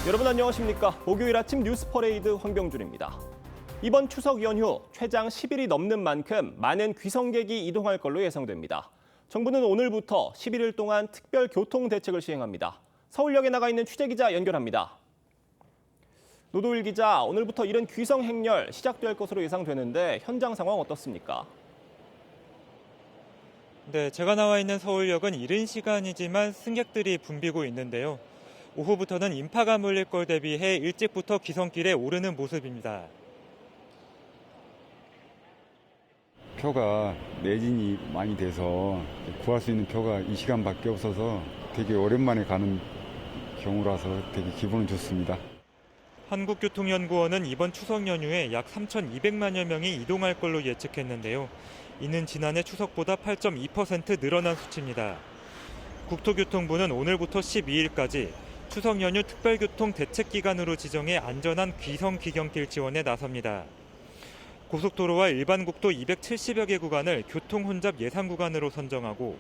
여러분 안녕하십니까? 목요일 아침 뉴스 퍼레이드 황병준입니다. 이번 추석 연휴 최장 10일이 넘는 만큼 많은 귀성객이 이동할 걸로 예상됩니다. 정부는 오늘부터 11일 동안 특별 교통 대책을 시행합니다. 서울역에 나가 있는 취재기자 연결합니다. 노도일 기자, 오늘부터 이른 귀성 행렬 시작될 것으로 예상되는데 현장 상황 어떻습니까? 네, 제가 나와 있는 서울역은 이른 시간이지만 승객들이 붐비고 있는데요. 오후부터는 인파가 몰릴 걸 대비해 일찍부터 귀성길에 오르는 모습입니다. 표가 매진이 많이 돼서 구할 수 있는 표가 이 시간밖에 없어서 되게 오랜만에 가는 경우라서 되게 기분은 좋습니다. 한국교통연구원은 이번 추석 연휴에 약 3,200만여 명이 이동할 걸로 예측했는데요. 이는 지난해 추석보다 8.2% 늘어난 수치입니다. 국토교통부는 오늘부터 12일까지 추석 연휴 특별교통 대책기간으로 지정해 안전한 귀성 귀경길 지원에 나섭니다. 고속도로와 일반국도 270여 개 구간을 교통혼잡 예상 구간으로 선정하고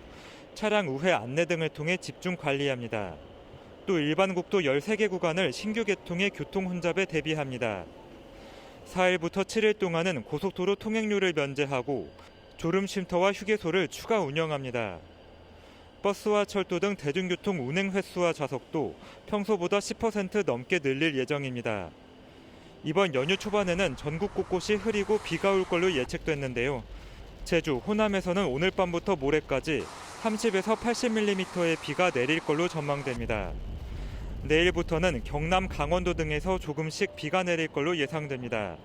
차량 우회 안내 등을 통해 집중 관리합니다. 또 일반국도 13개 구간을 신규 개통의 교통혼잡에 대비합니다. 4일부터 7일 동안은 고속도로 통행료를 면제하고 졸음쉼터와 휴게소를 추가 운영합니다. 버스와 철도 등 대중교통 운행 횟수와 좌석도 평소보다 10% 넘게 늘릴 예정입니다. 이번 연휴 초반에는 전국 곳곳이 흐리고 비가 올 걸로 예측됐는데요. 제주, 호남에서는 오늘 밤부터 모레까지 30에서 80mm의 비가 내릴 걸로 전망됩니다. 내일부터는 경남, 강원도 등에서 조금씩 비가 내릴 걸로 예상됩니다.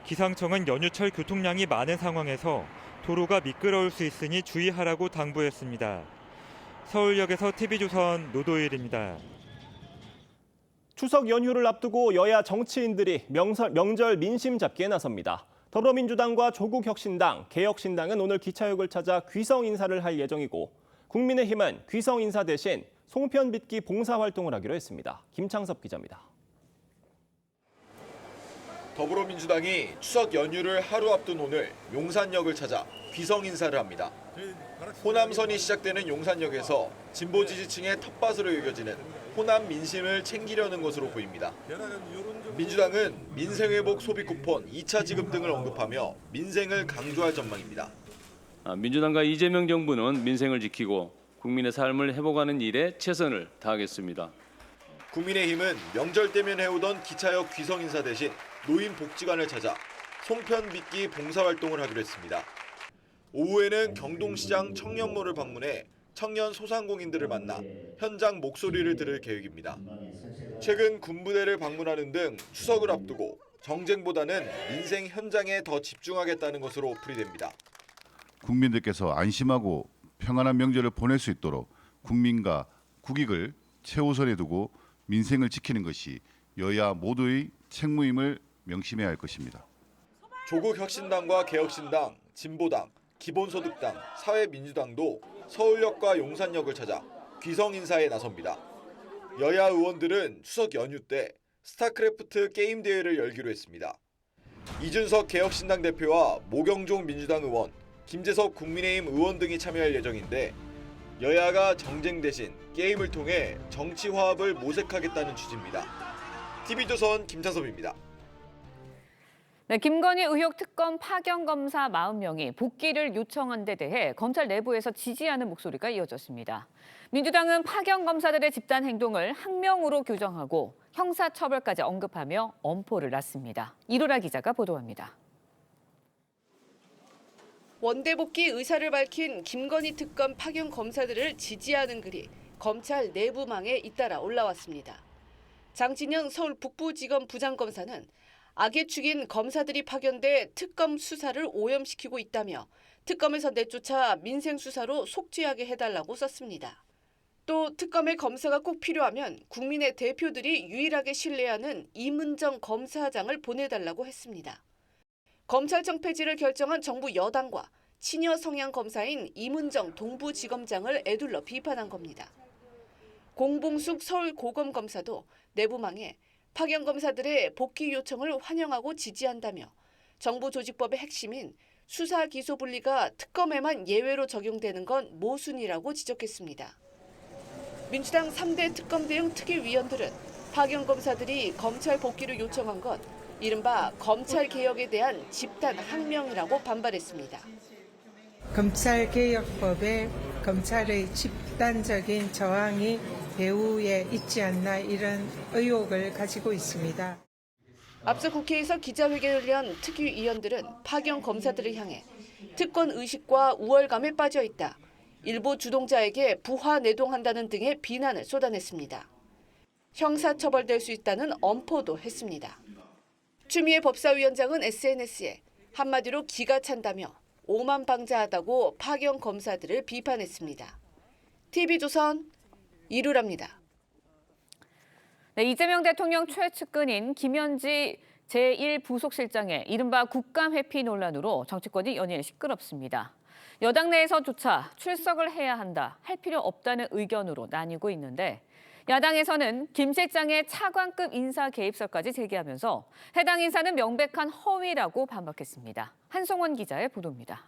기상청은 연휴철 교통량이 많은 상황에서 도로가 미끄러울 수 있으니 주의하라고 당부했습니다. 서울역에서 TV조선 노도일입니다. 추석 연휴를 앞두고 여야 정치인들이 명절 민심 잡기에 나섭니다. 더불어민주당과 조국혁신당, 개혁신당은 오늘 기차역을 찾아 귀성 인사를 할 예정이고 국민의힘은 귀성 인사 대신 송편 빚기 봉사활동을 하기로 했습니다. 김창섭 기자입니다. 더불어민주당이 추석 연휴를 하루 앞둔 오늘 용산역을 찾아 귀성 인사를 합니다. 호남선이 시작되는 용산역에서 진보 지지층의 텃밭으로 여겨지는 호남 민심을 챙기려는 것으로 보입니다. 민주당은 민생회복 소비 쿠폰 2차 지급 등을 언급하며 민생을 강조할 전망입니다. 민주당과 이재명 정부는 민생을 지키고 국민의 삶을 회복하는 일에 최선을 다하겠습니다. 국민의힘은 명절 때면 해오던 기차역 귀성 인사 대신 노인복지관을 찾아 송편 빚기 봉사활동을 하기로 했습니다. 오후에는 경동시장 청년몰을 방문해 청년 소상공인들을 만나 현장 목소리를 들을 계획입니다. 최근 군부대를 방문하는 등 추석을 앞두고 정쟁보다는 민생 현장에 더 집중하겠다는 것으로 풀이됩니다. 국민들께서 안심하고 평안한 명절을 보낼 수 있도록 국민과 국익을 최우선에 두고 민생을 지키는 것이 여야 모두의 책무임을 명심해야 할 것입니다. 조국혁신당과 개혁신당, 진보당, 기본소득당, 사회민주당도 서울역과 용산역을 찾아 귀성 인사에 나섭니다. 여야 의원들은 추석 연휴 때 스타크래프트 게임 대회를 열기로 했습니다. 이준석 개혁신당 대표와 모경종 민주당 의원, 김재석 국민의힘 의원 등이 참여할 예정인데 여야가 정쟁 대신 게임을 통해 정치 화합을 모색하겠다는 취지입니다. TV조선 김찬섭입니다. 네, 김건희 의혹 특검 파견 검사 40명이 복귀를 요청한 데 대해 검찰 내부에서 지지하는 목소리가 이어졌습니다. 민주당은 파견 검사들의 집단 행동을 항명으로 규정하고 형사처벌까지 언급하며 엄포를 놨습니다. 이로라 기자가 보도합니다. 원대 복귀 의사를 밝힌 김건희 특검 파견 검사들을 지지하는 글이 검찰 내부망에 잇따라 올라왔습니다. 장진영 서울 북부지검 부장검사는 악의 축인 검사들이 파견돼 특검 수사를 오염시키고 있다며 특검에서 내쫓아 민생 수사로 속죄하게 해달라고 썼습니다. 또 특검의 검사가 꼭 필요하면 국민의 대표들이 유일하게 신뢰하는 이문정 검사장을 보내달라고 했습니다. 검찰청 폐지를 결정한 정부 여당과 친여 성향 검사인 이문정 동부지검장을 에둘러 비판한 겁니다. 공봉숙 서울고검검사도 내부망에 파견 검사들의 복귀 요청을 환영하고 지지한다며 정부 조직법의 핵심인 수사 기소 분리가 특검에만 예외로 적용되는 건 모순이라고 지적했습니다. 민주당 3대 특검 대응 특위위원들은 파견 검사들이 검찰 복귀를 요청한 건 이른바 검찰 개혁에 대한 집단 항명이라고 반발했습니다. 검찰개혁법에 검찰의 집단적인 저항이 배후에 있지 않나 이런 의혹을 가지고 있습니다. 앞서 국회에서 기자회견을 연 특위위원들은 파견 검사들을 향해 특권 의식과 우월감에 빠져 있다. 일부 주동자에게 부하 내동한다는 등의 비난을 쏟아냈습니다. 형사처벌될 수 있다는 엄포도 했습니다. 추미애 법사위원장은 SNS에 한마디로 기가 찬다며 오만방자하다고 파견 검사들을 비판했습니다. TV조선 이루랍니다. 네, 이재명 대통령 최측근인 김현지 제1부속실장의 이른바 국감 회피 논란으로 정치권이 연일 시끄럽습니다. 여당 내에서조차 출석을 해야 한다, 할 필요 없다는 의견으로 나뉘고 있는데 야당에서는 김 실장의 차관급 인사 개입설까지 제기하면서 해당 인사는 명백한 허위라고 반박했습니다. 한송원 기자의 보도입니다.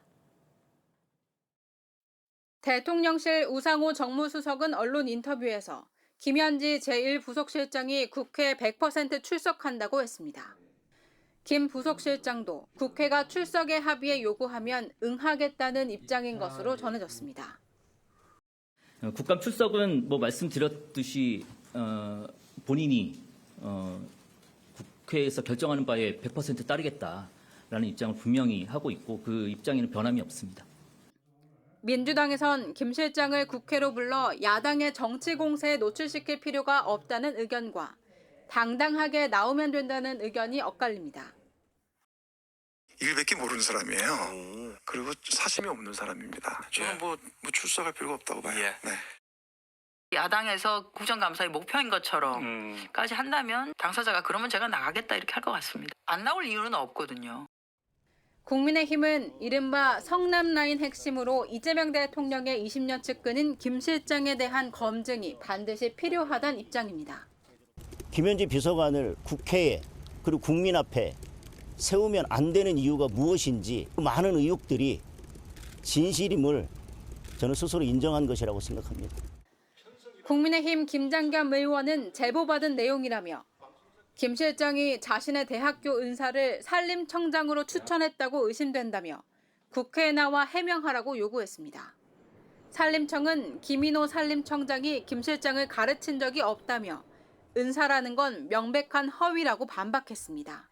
대통령실 우상호 정무수석은 언론 인터뷰에서 김현지 제1부속실장이 국회에 100% 출석한다고 했습니다. 김 부속실장도 국회가 출석의 합의에 요구하면 응하겠다는 입장인 것으로 전해졌습니다. 국감 출석은 말씀드렸듯이 본인이 국회에서 결정하는 바에 100% 따르겠다라는 입장을 분명히 하고 있고 그 입장에는 변함이 없습니다. 민주당에선 김 실장을 국회로 불러 야당의 정치 공세에 노출시킬 필요가 없다는 의견과 당당하게 나오면 된다는 의견이 엇갈립니다. 일밖에 모르는 사람이에요. 그리고 사심이 없는 사람입니다. 저는 뭐 출석할 필요가 없다고 봐요. 네. 야당에서 국정감사의 목표인 것처럼까지 한다면 당사자가 그러면 제가 나가겠다 이렇게 할 것 같습니다. 안 나올 이유는 없거든요. 국민의힘은 이른바 성남 라인 핵심으로 이재명 대통령의 20년 측근인 김 실장에 대한 검증이 반드시 필요하다는 입장입니다. 김현지 비서관을 국회에 그리고 국민 앞에 세우면 안 되는 이유가 무엇인지 많은 의혹들이 진실임을 저는 스스로 인정한 것이라고 생각합니다. 국민의힘 김장겸 의원은 제보받은 내용이라며 김 실장이 자신의 대학교 은사를 산림청장으로 추천했다고 의심된다며 국회에 나와 해명하라고 요구했습니다. 산림청은 김인호 산림청장이 김 실장을 가르친 적이 없다며 은사라는 건 명백한 허위라고 반박했습니다.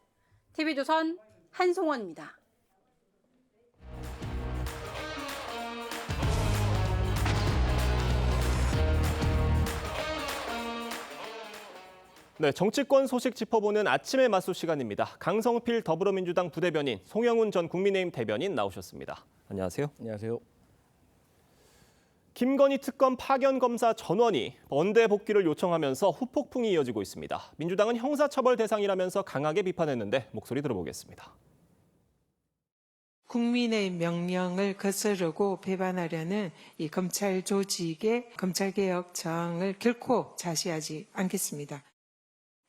TV조선 한송원입니다. 네, 정치권 소식 짚어보는 아침의 맞수 시간입니다. 강성필 더불어민주당 부대변인, 송영훈 전 국민의힘 대변인 나오셨습니다. 안녕하세요. 안녕하세요. 김건희 특검 파견 검사 전원이 원대 복귀를 요청하면서 후폭풍이 이어지고 있습니다. 민주당은 형사처벌 대상이라면서 강하게 비판했는데 목소리 들어보겠습니다. 국민의 명령을 거스르고 배반하려는 이 검찰 조직의 검찰개혁 저항을 결코 자시하지 않겠습니다.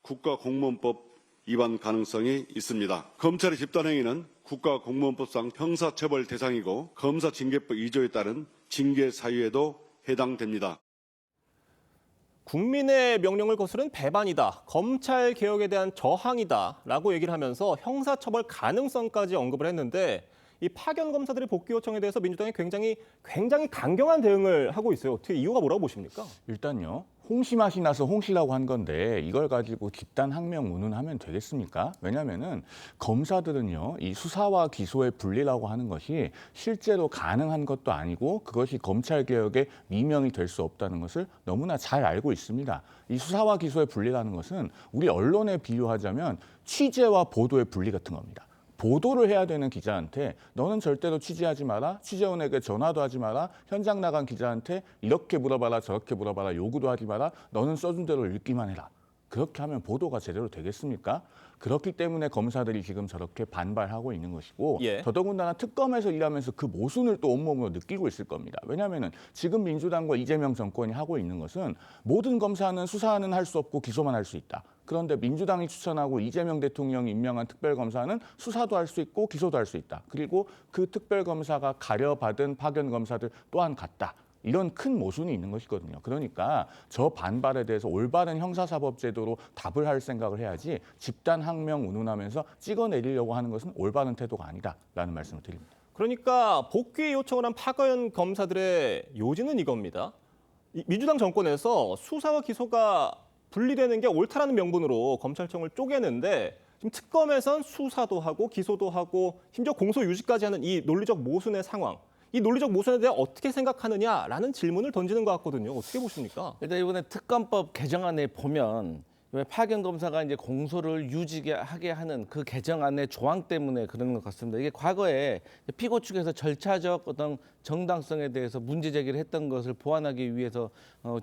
국가공무원법 위반 가능성이 있습니다. 검찰의 집단행위는 국가공무원법상 형사처벌 대상이고 검사징계법 2조에 따른 징계 사유에도 해당됩니다. 국민의 명령을 거스른 배반이다, 검찰 개혁에 대한 저항이다라고 얘기를 하면서 형사처벌 가능성까지 언급을 했는데 이 파견 검사들의 복귀 요청에 대해서 민주당이 굉장히 강경한 대응을 하고 있어요. 어떻게 이유가 뭐라고 보십니까? 일단요. 홍시맛이 나서 홍시라고 한 건데 이걸 가지고 집단 항명 운운하면 되겠습니까? 왜냐하면은 검사들은요, 이 수사와 기소의 분리라고 하는 것이 실제로 가능한 것도 아니고 그것이 검찰 개혁의 미명이 될 수 없다는 것을 너무나 잘 알고 있습니다. 이 수사와 기소의 분리라는 것은 우리 언론에 비유하자면 취재와 보도의 분리 같은 겁니다. 보도를 해야 되는 기자한테 너는 절대로 취재하지 마라, 취재원에게 전화도 하지 마라, 현장 나간 기자한테 이렇게 물어봐라, 저렇게 물어봐라, 요구도 하지 마라, 너는 써준 대로 읽기만 해라. 그렇게 하면 보도가 제대로 되겠습니까? 그렇기 때문에 검사들이 지금 저렇게 반발하고 있는 것이고 더더군다나 특검에서 일하면서 그 모순을 또 온몸으로 느끼고 있을 겁니다. 왜냐하면 지금 민주당과 이재명 정권이 하고 있는 것은 모든 검사는 수사는 할 수 없고 기소만 할 수 있다. 그런데 민주당이 추천하고 이재명 대통령이 임명한 특별검사는 수사도 할 수 있고 기소도 할 수 있다. 그리고 그 특별검사가 가려받은 파견검사들 또한 같다. 이런 큰 모순이 있는 것이거든요. 그러니까 저 반발에 대해서 올바른 형사사법제도로 답을 할 생각을 해야지 집단 항명 운운하면서 찍어내리려고 하는 것은 올바른 태도가 아니다라는 말씀을 드립니다. 그러니까 복귀 요청을 한 파견 검사들의 요지는 이겁니다. 민주당 정권에서 수사와 기소가 분리되는 게 옳다라는 명분으로 검찰청을 쪼개는데 지금 특검에선 수사도 하고 기소도 하고 심지어 공소 유지까지 하는 이 논리적 모순의 상황. 이 논리적 모순에 대해 어떻게 생각하느냐라는 질문을 던지는 것 같거든요. 어떻게 보십니까? 일단 이번에 특검법 개정안에 보면 파견 검사가 이제 공소를 유지하게 하는 그 개정안의 조항 때문에 그런 것 같습니다. 이게 과거에 피고 측에서 절차적 어떤 정당성에 대해서 문제 제기를 했던 것을 보완하기 위해서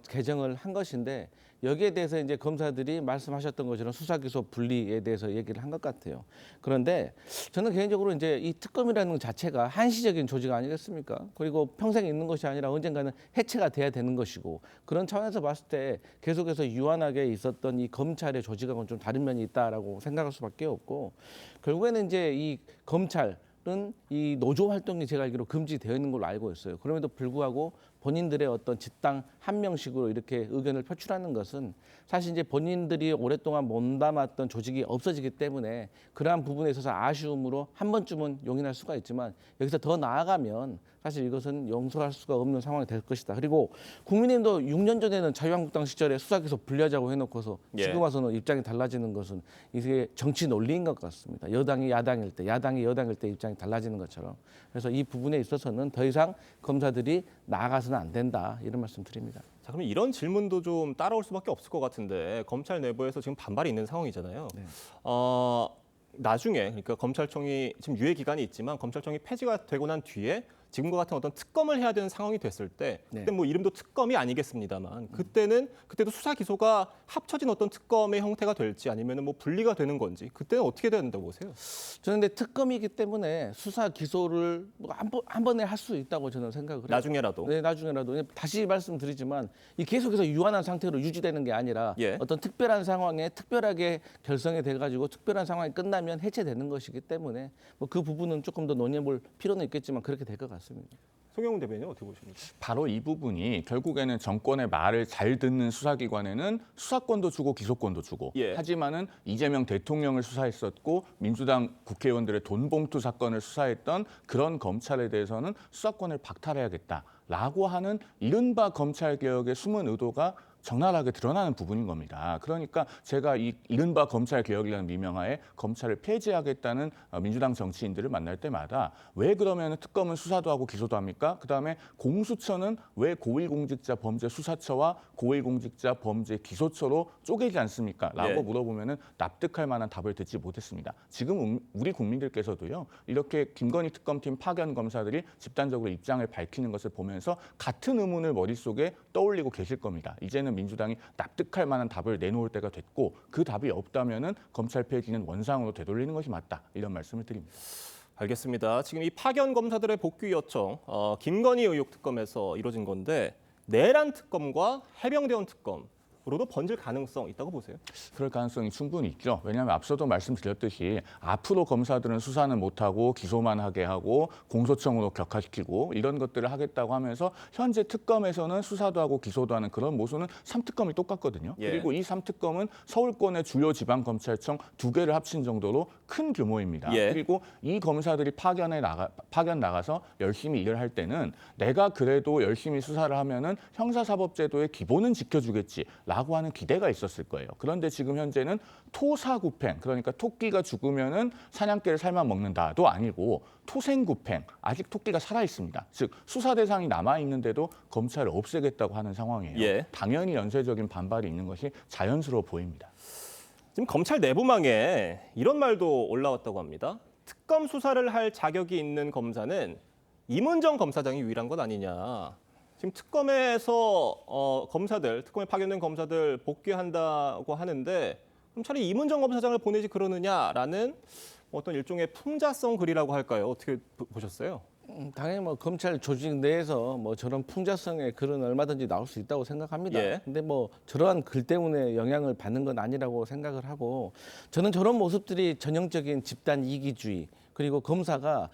개정을 한 것인데 여기에 대해서 이제 검사들이 말씀하셨던 것처럼 수사 기소 분리에 대해서 얘기를 한 것 같아요. 그런데 저는 개인적으로 이제 이 특검이라는 것 자체가 한시적인 조직 아니겠습니까? 그리고 평생 있는 것이 아니라 언젠가는 해체가 돼야 되는 것이고 그런 차원에서 봤을 때 계속해서 유한하게 있었던 이 검찰의 조직하고는 좀 다른 면이 있다라고 생각할 수밖에 없고 결국에는 이제 이 검찰은 이 노조 활동이 제가 알기로 금지되어 있는 걸로 알고 있어요. 그럼에도 불구하고 본인들의 어떤 집단 한 명씩으로 이렇게 의견을 표출하는 것은 사실 이제 본인들이 오랫동안 몸담았던 조직이 없어지기 때문에 그러한 부분에 있어서 아쉬움으로 한 번쯤은 용인할 수가 있지만 여기서 더 나아가면 사실 이것은 용서할 수가 없는 상황이 될 것이다. 그리고 국민의힘도 6년 전에는 자유한국당 시절에 수사기소 분리하자고 해놓고서 지금 와서는 입장이 달라지는 것은 이게 정치 논리인 것 같습니다. 여당이 야당일 때, 야당이 여당일 때 입장이 달라지는 것처럼. 그래서 이 부분에 있어서는 더 이상 검사들이 나아가서는 안 된다. 이런 말씀 드립니다. 자, 그럼 이런 질문도 좀 따라올 수밖에 없을 것 같은데 검찰 내부에서 지금 반발이 있는 상황이잖아요. 네. 나중에 그러니까 검찰청이 지금 유예 기간이 있지만 검찰청이 폐지가 되고 난 뒤에 지금과 같은 어떤 특검을 해야 되는 상황이 됐을 때 그때 뭐 이름도 특검이 아니겠습니다만 그때도 수사 기소가 합쳐진 어떤 특검의 형태가 될지 아니면 뭐 분리가 되는 건지 그때는 어떻게 된다고 보세요? 저는 근데 특검이기 때문에 수사 기소를 한 번에 할 수 있다고 저는 생각을 해요. 나중에라도. 네, 나중에라도. 다시 말씀드리지만 이 계속해서 유한한 상태로 유지되는 게 아니라 어떤 특별한 상황에 특별하게 결성이 돼가지고 특별한 상황이 끝나면 해체되는 것이기 때문에 뭐 그 부분은 조금 더 논의해볼 필요는 있겠지만 그렇게 될 것 같습니다. 송영훈 대변인 어떻게 보십니까? 바로 이 부분이 결국에는 정권의 말을 잘 듣는 수사기관에는 수사권도 주고 기소권도 주고 하지만은 이재명 대통령을 수사했었고 민주당 국회의원들의 돈봉투 사건을 수사했던 그런 검찰에 대해서는 수사권을 박탈해야겠다라고 하는 이른바 검찰개혁의 숨은 의도가 적나라하게 드러나는 부분인 겁니다. 그러니까 제가 이 이른바 검찰개혁이라는 미명하에 검찰을 폐지하겠다는 민주당 정치인들을 만날 때마다 왜 그러면 특검은 수사도 하고 기소도 합니까? 그다음에 공수처는 왜 고위공직자범죄수사처와 고위공직자범죄기소처로 쪼개지 않습니까? 라고 물어보면 납득할 만한 답을 듣지 못했습니다. 지금 우리 국민들께서도요. 이렇게 김건희 특검팀 파견 검사들이 집단적으로 입장을 밝히는 것을 보면서 같은 의문을 머릿속에 떠올리고 계실 겁니다. 이제는 민주당이 납득할 만한 답을 내놓을 때가 됐고 그 답이 없다면은 검찰 폐지는 원상으로 되돌리는 것이 맞다. 이런 말씀을 드립니다. 알겠습니다. 지금 이 파견 검사들의 복귀 요청, 김건희 의혹 특검에서 이루어진 건데 내란 특검과 해병대원 특검으로도 번질 가능성 있다고 보세요? 그럴 가능성이 충분히 있죠. 왜냐하면 앞서도 말씀드렸듯이 앞으로 검사들은 수사는 못하고 기소만 하게 하고 공소청으로 격화시키고 이런 것들을 하겠다고 하면서 현재 특검에서는 수사도 하고 기소도 하는 그런 모순은 3특검이 똑같거든요. 그리고 이 3특검은 서울권의 주요 지방검찰청 2개를 합친 정도로 큰 규모입니다. 그리고 이 검사들이 파견 나가서 열심히 일을 할 때는 내가 그래도 열심히 수사를 하면은 형사사법제도의 기본은 지켜주겠지라고 하는 기대가 있었을 거예요. 그런데 지금 현재는 토사구팽, 그러니까 토끼가 죽으면은 사냥개를 삶아 먹는다도 아니고 토생구팽, 아직 토끼가 살아 있습니다. 즉 수사 대상이 남아 있는데도 검찰을 없애겠다고 하는 상황이에요. 당연히 연쇄적인 반발이 있는 것이 자연스러워 보입니다. 지금 검찰 내부망에 이런 말도 올라왔다고 합니다. 특검 수사를 할 자격이 있는 검사는 임은정 검사장이 유일한 것 아니냐. 지금 특검에서 특검에 파견된 검사들 복귀한다고 하는데 그럼 차라리 임은정 검사장을 보내지 그러느냐라는 어떤 일종의 풍자성 글이라고 할까요? 어떻게 보셨어요? 당연히 뭐 검찰 조직 내에서 뭐 저런 풍자성의 글은 얼마든지 나올 수 있다고 생각합니다. 근데 뭐 저러한 글 때문에 영향을 받는 건 아니라고 생각을 하고 저는 저런 모습들이 전형적인 집단 이기주의 그리고 검사가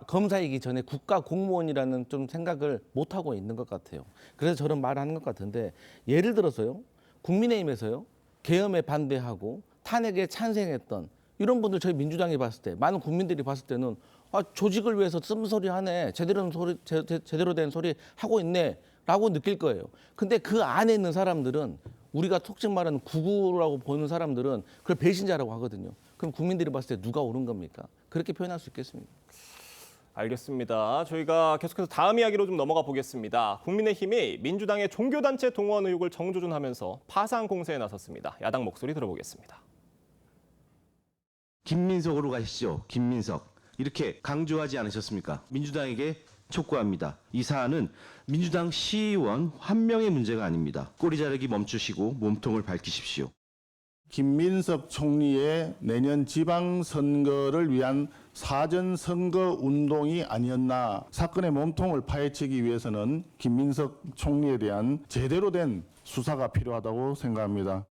검사이기 전에 국가 공무원이라는 좀 생각을 못 하고 있는 것 같아요. 그래서 저런 말을 하는 것 같은데 예를 들어서요. 국민의힘에서요. 계엄에 반대하고 탄핵에 찬성했던 이런 분들 저희 민주당이 봤을 때 많은 국민들이 봤을 때는 조직을 위해서 쓴소리 하네. 제대로 된 소리 하고 있네라고 느낄 거예요. 근데 그 안에 있는 사람들은 우리가 속칭 말하는 구구라고 보는 사람들은 그걸 배신자라고 하거든요. 그럼 국민들이 봤을 때 누가 옳은 겁니까? 그렇게 표현할 수 있겠습니까? 알겠습니다. 저희가 계속해서 다음 이야기로 좀 넘어가 보겠습니다. 국민의힘이 민주당의 종교단체 동원 의혹을 정조준하면서 파상 공세에 나섰습니다. 야당 목소리 들어보겠습니다. 김민석으로 가시죠. 김민석. 이렇게 강조하지 않으셨습니까? 민주당에게 촉구합니다. 이 사안은 민주당 시의원 한 명의 문제가 아닙니다. 꼬리 자르기 멈추시고 몸통을 밝히십시오. 김민석 총리의 내년 지방선거를 위한 사전선거 운동이 아니었나. 사건의 몸통을 파헤치기 위해서는 김민석 총리에 대한 제대로 된 수사가 필요하다고 생각합니다.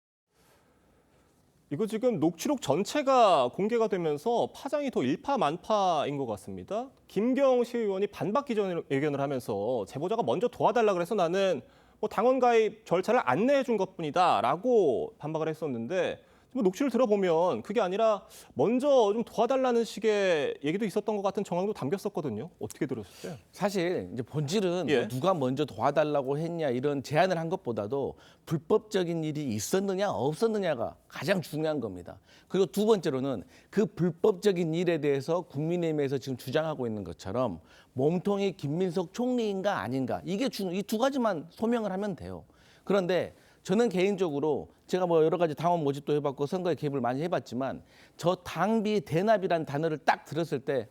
이거 지금 녹취록 전체가 공개가 되면서 파장이 더 일파만파인 것 같습니다. 김경 시의원이 반박 기자회견을 하면서 제보자가 먼저 도와달라 그래서 나는 당원 가입 절차를 안내해 준 것뿐이다라고 반박을 했었는데 녹취를 들어보면 그게 아니라 먼저 좀 도와달라는 식의 얘기도 있었던 것 같은 정황도 담겼었거든요. 어떻게 들으셨어요? 사실 이제 본질은 뭐 누가 먼저 도와달라고 했냐 이런 제안을 한 것보다도 불법적인 일이 있었느냐 없었느냐가 가장 중요한 겁니다. 그리고 두 번째로는 그 불법적인 일에 대해서 국민의힘에서 지금 주장하고 있는 것처럼 몸통이 김민석 총리인가 아닌가 이 두 가지만 소명을 하면 돼요. 그런데 저는 개인적으로 제가 뭐 여러 가지 당원 모집도 해봤고 선거에 개입을 많이 해봤지만 저 당비 대납이라는 단어를 딱 들었을 때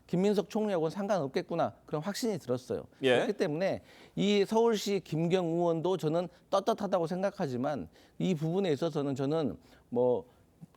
김민석 총리하고는 상관없겠구나 그런 확신이 들었어요. 그렇기 때문에 이 서울시 김경 의원도 저는 떳떳하다고 생각하지만 이 부분에 있어서는 저는 뭐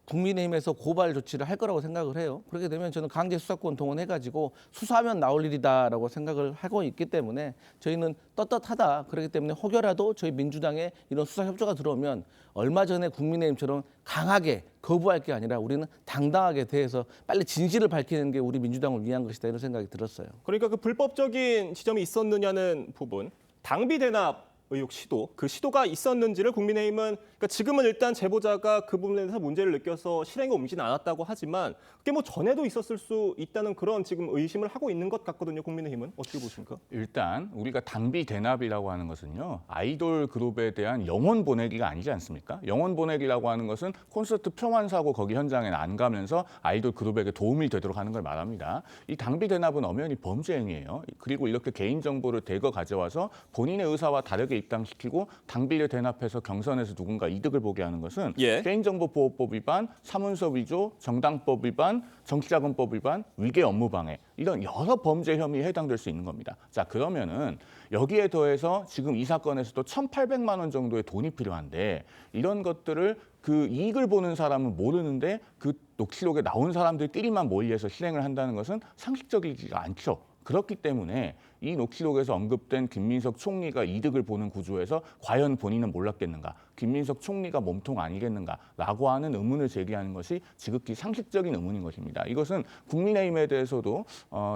국민의힘에서 고발 조치를 할 거라고 생각을 해요. 그렇게 되면 저는 강제 수사권 동원해가지고 수사하면 나올 일이다라고 생각을 하고 있기 때문에 저희는 떳떳하다. 그렇기 때문에 혹여라도 저희 민주당에 이런 수사 협조가 들어오면 얼마 전에 국민의힘처럼 강하게 거부할 게 아니라 우리는 당당하게 대해서 빨리 진실을 밝히는 게 우리 민주당을 위한 것이다 이런 생각이 들었어요. 그러니까 그 불법적인 지점이 있었느냐는 부분, 당비 대납 의혹 시도, 그 시도가 있었는지를 국민의힘은 그러니까 지금은 일단 제보자가 그 부분에 대해서 문제를 느껴서 실행에 옮기진 않았다고 하지만 그게 뭐 전에도 있었을 수 있다는 그런 지금 의심을 하고 있는 것 같거든요. 국민의힘은 어떻게 보십니까? 일단 우리가 당비 대납이라고 하는 것은요. 아이돌 그룹에 대한 영혼 보내기가 아니지 않습니까? 영혼 보내기라고 하는 것은 콘서트 표만 사고 거기 현장에 안 가면서 아이돌 그룹에게 도움이 되도록 하는 걸 말합니다. 이 당비 대납은 엄연히 범죄 행위예요. 그리고 이렇게 개인 정보를 대거 가져와서 본인의 의사와 다르게 입당시키고 당비를 대납해서 경선에서 누군가 이득을 보게 하는 것은 개인정보보호법 위반, 사문서 위조, 정당법 위반, 정치자금법 위반, 위계 업무방해 이런 여러 범죄 혐의에 해당될 수 있는 겁니다. 자 그러면은 여기에 더해서 지금 이 사건에서도 1,800만 원 정도의 돈이 필요한데 이런 것들을 그 이익을 보는 사람은 모르는데 그 녹취록에 나온 사람들끼리만 모의해서 실행을 한다는 것은 상식적이지가 않죠. 그렇기 때문에 이 녹취록에서 언급된 김민석 총리가 이득을 보는 구조에서 과연 본인은 몰랐겠는가, 김민석 총리가 몸통 아니겠는가라고 하는 의문을 제기하는 것이 지극히 상식적인 의문인 것입니다. 이것은 국민의힘에 대해서도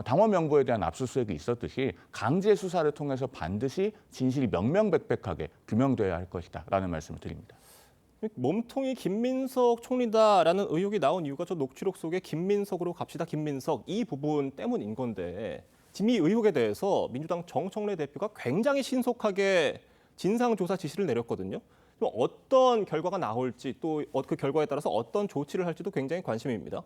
당원 명부에 대한 압수수색이 있었듯이 강제 수사를 통해서 반드시 진실이 명명백백하게 규명돼야 할 것이다라는 말씀을 드립니다. 몸통이 김민석 총리다라는 의혹이 나온 이유가 저 녹취록 속에 김민석으로 갑시다 김민석 이 부분 때문인 건데 지금 이 의혹에 대해서 민주당 정청래 대표가 굉장히 신속하게 진상조사 지시를 내렸거든요. 어떤 결과가 나올지 또 그 결과에 따라서 어떤 조치를 할지도 굉장히 관심입니다.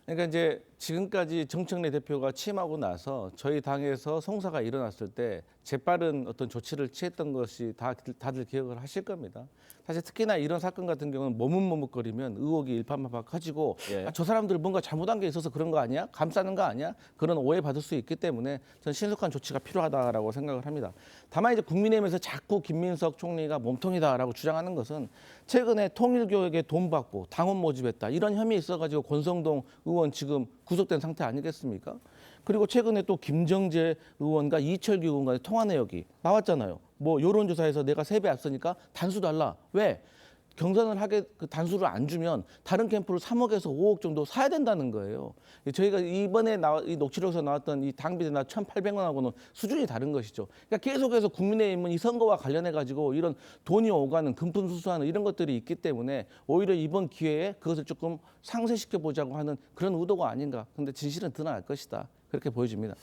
그러니까 이제 지금까지 정청래 대표가 취임하고 나서 저희 당에서 성사가 일어났을 때 재빠른 어떤 조치를 취했던 것이 다들 기억을 하실 겁니다. 사실 특히나 이런 사건 같은 경우는 머뭇머뭇거리면 의혹이 일파만파 커지고 저 사람들 뭔가 잘못한 게 있어서 그런 거 아니야? 감싸는 거 아니야? 그런 오해받을 수 있기 때문에 저는 신속한 조치가 필요하다라고 생각을 합니다. 다만 이제 국민의힘에서 자꾸 김민석 총리가 몸통이다라고 주장하는 것은 최근에 통일교에게 돈 받고 당원 모집했다 이런 혐의 있어가지고 권성동 의원 지금 구속된 상태 아니겠습니까? 그리고 최근에 또 김정재 의원과 이철규 의원 간의 통화 내역이 나왔잖아요. 뭐 여론조사에서 내가 3배 앞서니까 단수 달라. 왜? 경선을 하게 단수를 안 주면 다른 캠프를 3억에서 5억 정도 사야 된다는 거예요. 저희가 이번에 이 녹취록에서 나왔던 이 당비대나 1,800원하고는 수준이 다른 것이죠. 그러니까 계속해서 국민의힘은 이 선거와 관련해 가지고 이런 돈이 오가는 금품수수하는 이런 것들이 있기 때문에 오히려 이번 기회에 그것을 조금 상쇄시켜 보자고 하는 그런 의도가 아닌가. 근데 진실은 드러날 것이다. 그렇게 보여집니다.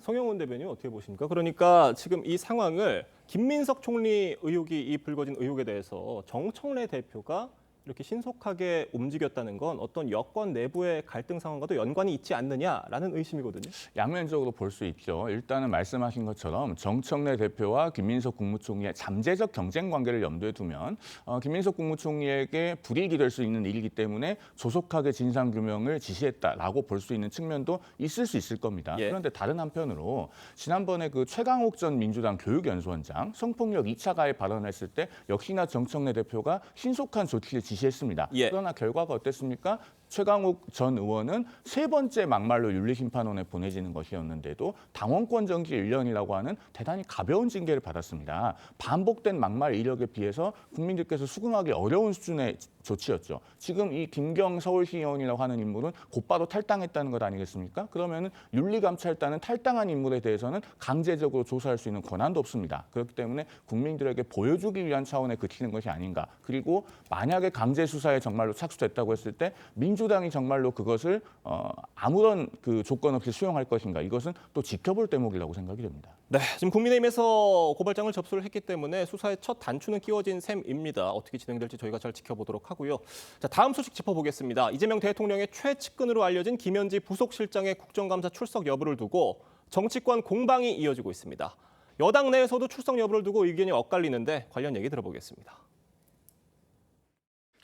성영훈 대변인 어떻게 보십니까? 그러니까 지금 이 상황을 김민석 총리 의혹이 이 불거진 의혹에 대해서 정청래 대표가 이렇게 신속하게 움직였다는 건 어떤 여권 내부의 갈등 상황과도 연관이 있지 않느냐라는 의심이거든요. 양면적으로 볼 수 있죠. 일단은 말씀하신 것처럼 정청래 대표와 김민석 국무총리의 잠재적 경쟁 관계를 염두에 두면 김민석 국무총리에게 불이익이 될 수 있는 일이기 때문에 조속하게 진상규명을 지시했다라고 볼 수 있는 측면도 있을 수 있을 겁니다. 예. 그런데 다른 한편으로 지난번에 그 최강욱 전 민주당 교육연수원장 성폭력 2차 가해 발언했을 때 역시나 정청래 대표가 신속한 조치를 지시했습니다. 예. 그러나 결과가 어땠습니까? 최강욱 전 의원은 3번째 막말로 윤리심판원에 보내지는 것이었는데도 당원권 정지 1년이라고 하는 대단히 가벼운 징계를 받았습니다. 반복된 막말 이력에 비해서 국민들께서 수긍하기 어려운 수준의 조치였죠. 지금 이 김경 서울시의원이라고 하는 인물은 곧바로 탈당했다는 것 아니겠습니까? 그러면 윤리감찰단은 탈당한 인물에 대해서는 강제적으로 조사할 수 있는 권한도 없습니다. 그렇기 때문에 국민들에게 보여주기 위한 차원에 그치는 것이 아닌가. 그리고 만약에 강제 수사에 정말로 착수됐다고 했을 때 민주당이 정말로 그것을 아무런 그 조건 없이 수용할 것인가. 이것은 또 지켜볼 대목이라고 생각이 됩니다. 네, 지금 국민의힘에서 고발장을 접수를 했기 때문에 수사의 첫 단추는 끼워진 셈입니다. 어떻게 진행될지 저희가 잘 지켜보도록 하고요. 자, 다음 소식 짚어보겠습니다. 이재명 대통령의 최측근으로 알려진 김현지 부속실장의 국정감사 출석 여부를 두고 정치권 공방이 이어지고 있습니다. 여당 내에서도 출석 여부를 두고 의견이 엇갈리는데 관련 얘기 들어보겠습니다.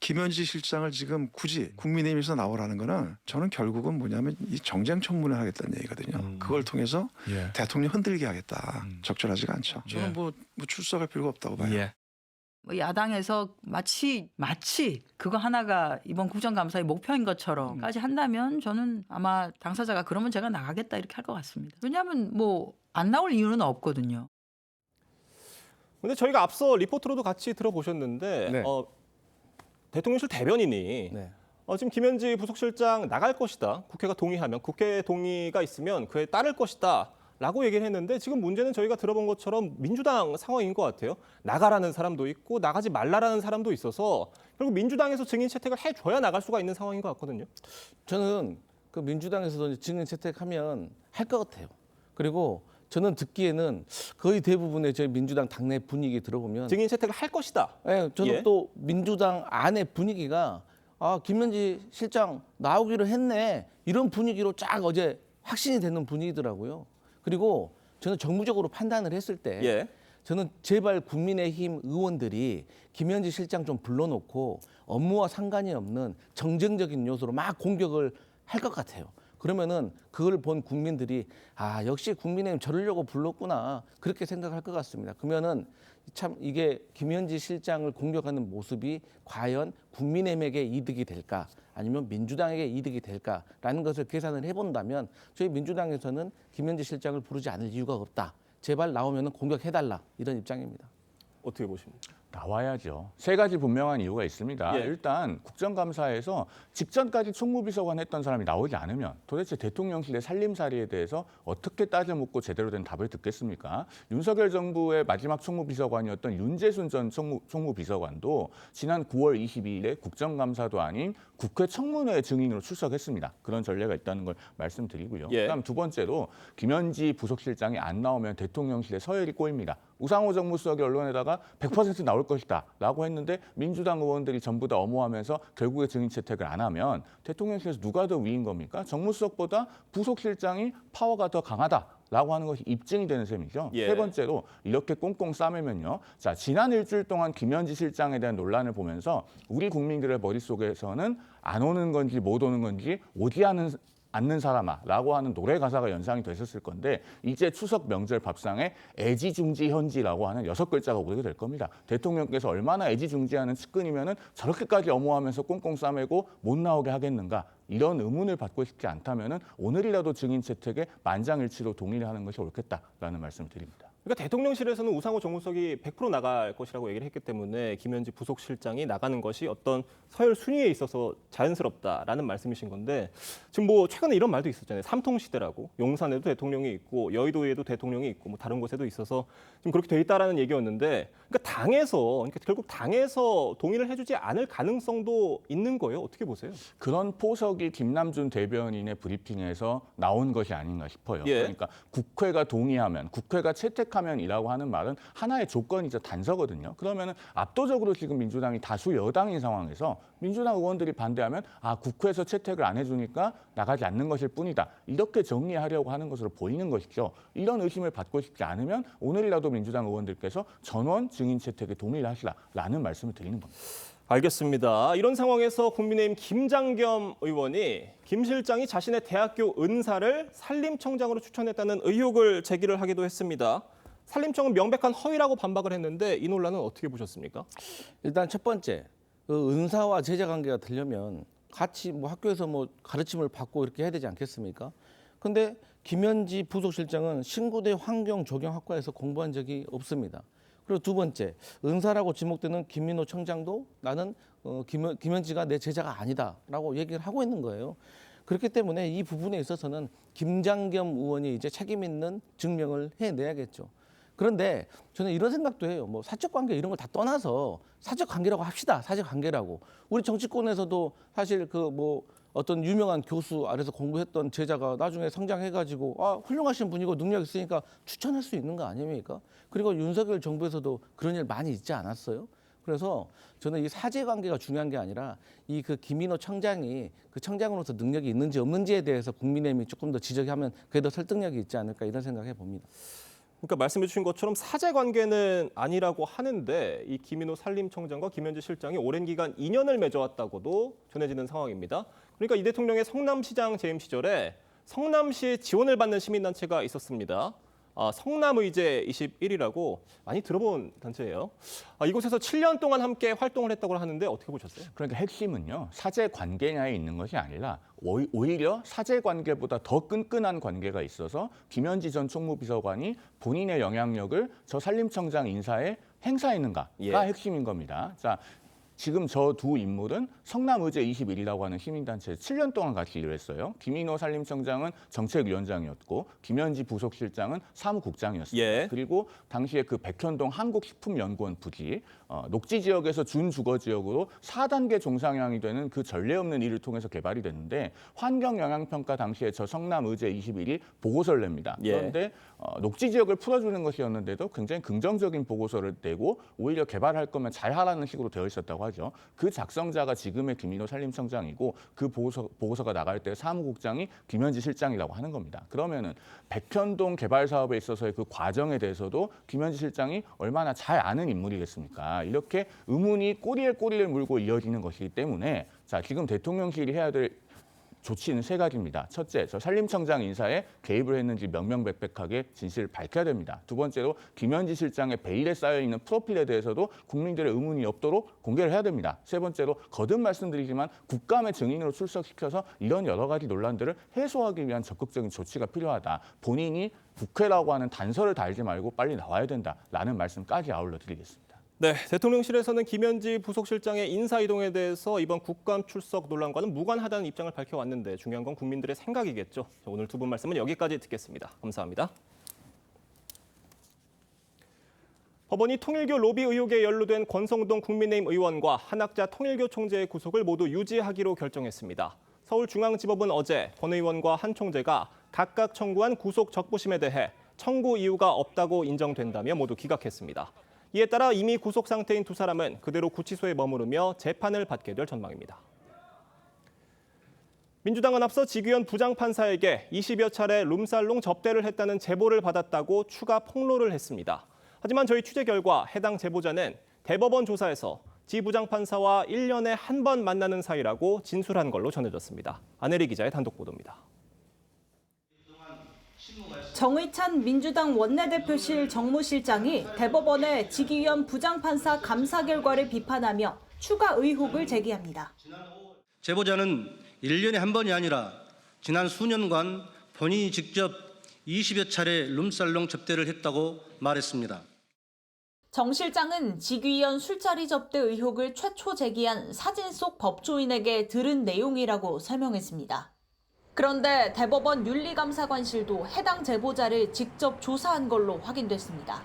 김현지 실장을 지금 굳이 국민의힘에서 나오라는 거는 저는 결국은 뭐냐면 이 정쟁 청문회 하겠다는 얘기거든요. 그걸 통해서 대통령 흔들게 하겠다. 적절하지가 않죠. 저는 뭐 출석할 필요가 없다고 봐요. 뭐 야당에서 마치 그거 하나가 이번 국정감사의 목표인 것처럼까지 한다면 저는 아마 당사자가 그러면 제가 나가겠다 이렇게 할 것 같습니다. 왜냐하면 뭐 안 나올 이유는 없거든요. 근데 저희가 앞서 리포트로도 같이 들어보셨는데 네. 대통령실 대변인이 네. 지금 김현지 부속실장 나갈 것이다. 국회가 동의하면 국회 동의가 있으면 그에 따를 것이다. 라고 얘기를 했는데 지금 문제는 저희가 들어본 것처럼 민주당 상황인 것 같아요. 나가라는 사람도 있고 나가지 말라라는 사람도 있어서 결국 민주당에서 증인 채택을 해줘야 나갈 수가 있는 상황인 것 같거든요. 저는 그 민주당에서도 증인 채택하면 할 것 같아요. 그리고 저는 듣기에는 거의 대부분의 저희 민주당 당내 분위기 들어보면 증인 채택을 할 것이다. 네, 저는 또 민주당 안의 분위기가 김현지 실장 나오기로 했네 이런 분위기로 쫙 어제 확신이 되는 분위기더라고요. 그리고 저는 정무적으로 판단을 했을 때 저는 제발 국민의힘 의원들이 김현지 실장 좀 불러놓고 업무와 상관이 없는 정쟁적인 요소로 막 공격을 할 것 같아요. 그러면은 그걸 본 국민들이 역시 국민의힘 저러려고 불렀구나 그렇게 생각할 것 같습니다. 그러면은 참 이게 김현지 실장을 공격하는 모습이 과연 국민의힘에게 이득이 될까 아니면 민주당에게 이득이 될까라는 것을 계산을 해본다면 저희 민주당에서는 김현지 실장을 부르지 않을 이유가 없다. 제발 나오면은 공격해달라 이런 입장입니다. 어떻게 보십니까? 나와야죠. 3가지 분명한 이유가 있습니다. 일단 국정감사에서 직전까지 총무비서관 했던 사람이 나오지 않으면 도대체 대통령실의 살림살이에 대해서 어떻게 따져 묻고 제대로 된 답을 듣겠습니까? 윤석열 정부의 마지막 총무비서관이었던 윤재순 전 총무비서관도 지난 9월 22일에 국정감사도 아닌 국회 청문회 증인으로 출석했습니다. 그런 전례가 있다는 걸 말씀드리고요. 그다음 두 번째로 김현지 부속실장이 안 나오면 대통령실의 서열이 꼬입니다. 우상호 정무수석이 언론에다가 100% 나올 것이다 라고 했는데 민주당 의원들이 전부 다 엄호하면서 결국에 증인 채택을 안 하면 대통령실에서 누가 더 위인 겁니까? 정무수석보다 부속실장이 파워가 더 강하다라고 하는 것이 입증이 되는 셈이죠. 세 번째로 이렇게 꽁꽁 싸매면요. 자, 지난 일주일 동안 김현지 실장에 대한 논란을 보면서 우리 국민들의 머릿속에서는 안 오는 건지 못 오는 건지 오지 않는 사람아라고 하는 노래 가사가 연상이 됐었을 건데 이제 추석 명절 밥상에 애지중지현지라고 하는 6글자가 오게 될 겁니다. 대통령께서 얼마나 애지중지하는 측근이면은 저렇게까지 엄호하면서 꽁꽁 싸매고 못 나오게 하겠는가 이런 의문을 받고 싶지 않다면은 오늘이라도 증인 채택에 만장일치로 동의를 하는 것이 옳겠다라는 말씀을 드립니다. 그러니까 대통령실에서는 우상호 정무수석이 100% 나갈 것이라고 얘기를 했기 때문에 김현지 부속실장이 나가는 것이 어떤 서열 순위에 있어서 자연스럽다라는 말씀이신 건데 지금 뭐 최근에 이런 말도 있었잖아요. 삼통시대라고. 용산에도 대통령이 있고 여의도에도 대통령이 있고 뭐 다른 곳에도 있어서 지금 그렇게 돼 있다라는 얘기였는데 그러니까 결국 당에서 동의를 해주지 않을 가능성도 있는 거예요. 어떻게 보세요? 그런 포석이 김남준 대변인의 브리핑에서 나온 것이 아닌가 싶어요. 예. 그러니까 국회가 동의하면, 국회가 채택하면이라고 하는 말은 하나의 조건이자 단서거든요. 그러면은 압도적으로 지금 민주당이 다수 여당인 상황에서 민주당 의원들이 반대하면 국회에서 채택을 안 해주니까 나가지 않는 것일 뿐이다. 이렇게 정리하려고 하는 것으로 보이는 것이죠. 이런 의심을 받고 싶지 않으면 오늘이라도 민주당 의원들께서 전원 증인 채택에 동의를 하시라라는 말씀을 드리는 겁니다. 알겠습니다. 이런 상황에서 국민의힘 김장겸 의원이 김 실장이 자신의 대학교 은사를 산림청장으로 추천했다는 의혹을 제기를 하기도 했습니다. 산림청은 명백한 허위라고 반박을 했는데 이 논란은 어떻게 보셨습니까? 일단 첫 번째, 그 은사와 제자 관계가 되려면 같이 뭐 학교에서 뭐 가르침을 받고 이렇게 해야 되지 않겠습니까? 근데 김현지 부속실장은 신구대 환경조경학과에서 공부한 적이 없습니다. 그리고 두 번째, 은사라고 지목되는 김민호 청장도 나는 김현지가 내 제자가 아니다라고 얘기를 하고 있는 거예요. 그렇기 때문에 이 부분에 있어서는 김장겸 의원이 이제 책임 있는 증명을 해내야겠죠. 그런데 저는 이런 생각도 해요. 뭐 사적 관계 이런 걸 다 떠나서 사적 관계라고 합시다. 사적 관계라고. 우리 정치권에서도 사실 그 뭐 어떤 유명한 교수 아래서 공부했던 제자가 나중에 성장해가지고 훌륭하신 분이고 능력 있으니까 추천할 수 있는 거 아닙니까? 그리고 윤석열 정부에서도 그런 일 많이 있지 않았어요? 그래서 저는 이 사제 관계가 중요한 게 아니라 이 그 김민호 청장이 그 청장으로서 능력이 있는지 없는지에 대해서 국민의힘이 조금 더 지적하면 그게 더 설득력이 있지 않을까 이런 생각해 봅니다. 그러니까 말씀해 주신 것처럼 사제 관계는 아니라고 하는데 이 김민호 산림청장과 김현지 실장이 오랜 기간 인연을 맺어왔다고도 전해지는 상황입니다. 그러니까 이 대통령의 성남시장 재임 시절에 성남시에 지원을 받는 시민단체가 있었습니다. 성남의제 21이라고 많이 들어본 단체예요. 이곳에서 7년 동안 함께 활동을 했다고 하는데 어떻게 보셨어요? 그러니까 핵심은요. 사제 관계냐에 있는 것이 아니라 오히려 사제 관계보다 더 끈끈한 관계가 있어서 김현지 전 총무비서관이 본인의 영향력을 저 산림청장 인사에 행사했는가가 핵심인 겁니다. 자, 지금 저 두 인물은 성남의제 21이라고 하는 시민단체에 7년 동안 같이 일을 했어요. 김인호 산림청장은 정책위원장이었고 김현지 부속실장은 사무국장이었습니다. 그리고 당시에 그 백현동 한국식품연구원 부지 녹지 지역에서 준주거 지역으로 4단계 종상향이 되는 그 전례 없는 일을 통해서 개발이 됐는데 환경영향평가 당시에 저 성남의제 21이 보고서를 냅니다. 그런데 녹지 지역을 풀어주는 것이었는데도 굉장히 긍정적인 보고서를 내고 오히려 개발할 거면 잘하라는 식으로 되어 있었다고 하죠. 그 작성자가 지금의 김민호 산림청장이고 그 보고서가 나갈 때 사무국장이 김현지 실장이라고 하는 겁니다. 그러면은 백현동 개발 사업에 있어서의 그 과정에 대해서도 김현지 실장이 얼마나 잘 아는 인물이겠습니까? 이렇게 의문이 꼬리에 꼬리를 물고 이어지는 것이기 때문에 자, 지금 대통령실이 해야 될 조치는 세 가지입니다. 첫째, 저 산림청장 인사에 개입을 했는지 명명백백하게 진실을 밝혀야 됩니다. 두 번째로 김현지 실장의 베일에 쌓여있는 프로필에 대해서도 국민들의 의문이 없도록 공개를 해야 됩니다. 세 번째로 거듭 말씀드리지만 국감의 증인으로 출석시켜서 이런 여러 가지 논란들을 해소하기 위한 적극적인 조치가 필요하다. 본인이 국회라고 하는 단서를 달지 말고 빨리 나와야 된다라는 말씀까지 아울러 드리겠습니다. 네, 대통령실에서는 김현지 부속실장의 인사 이동에 대해서 이번 국감 출석 논란과는 무관하다는 입장을 밝혀왔는데 중요한 건 국민들의 생각이겠죠. 오늘 두 분 말씀은 여기까지 듣겠습니다. 감사합니다. 법원이 통일교 로비 의혹에 연루된 권성동 국민의힘 의원과 한학자 통일교 총재의 구속을 모두 유지하기로 결정했습니다. 서울중앙지법은 어제 권 의원과 한 총재가 각각 청구한 구속 적부심에 대해 청구 이유가 없다고 인정된다며 모두 기각했습니다. 이에 따라 이미 구속 상태인 두 사람은 그대로 구치소에 머무르며 재판을 받게 될 전망입니다. 민주당은 앞서 지규현 부장판사에게 20여 차례 룸살롱 접대를 했다는 제보를 받았다고 추가 폭로를 했습니다. 하지만 저희 취재 결과 해당 제보자는 대법원 조사에서 지 부장판사와 1년에 한 번 만나는 사이라고 진술한 걸로 전해졌습니다. 안혜리 기자의 단독 보도입니다. 정의찬 민주당 원내대표실 정무실장이 대법원의 지기현 부장판사 감사 결과를 비판하며 추가 의혹을 제기합니다. 제보자는 1년에 한 번이 아니라 지난 수년간 본인이 직접 20여 차례 룸살롱 접대를 했다고 말했습니다. 정 실장은 직위원 술자리 접대 의혹을 최초 제기한 사진 속 법조인에게 들은 내용이라고 설명했습니다. 그런데 대법원 윤리감사관실도 해당 제보자를 직접 조사한 걸로 확인됐습니다.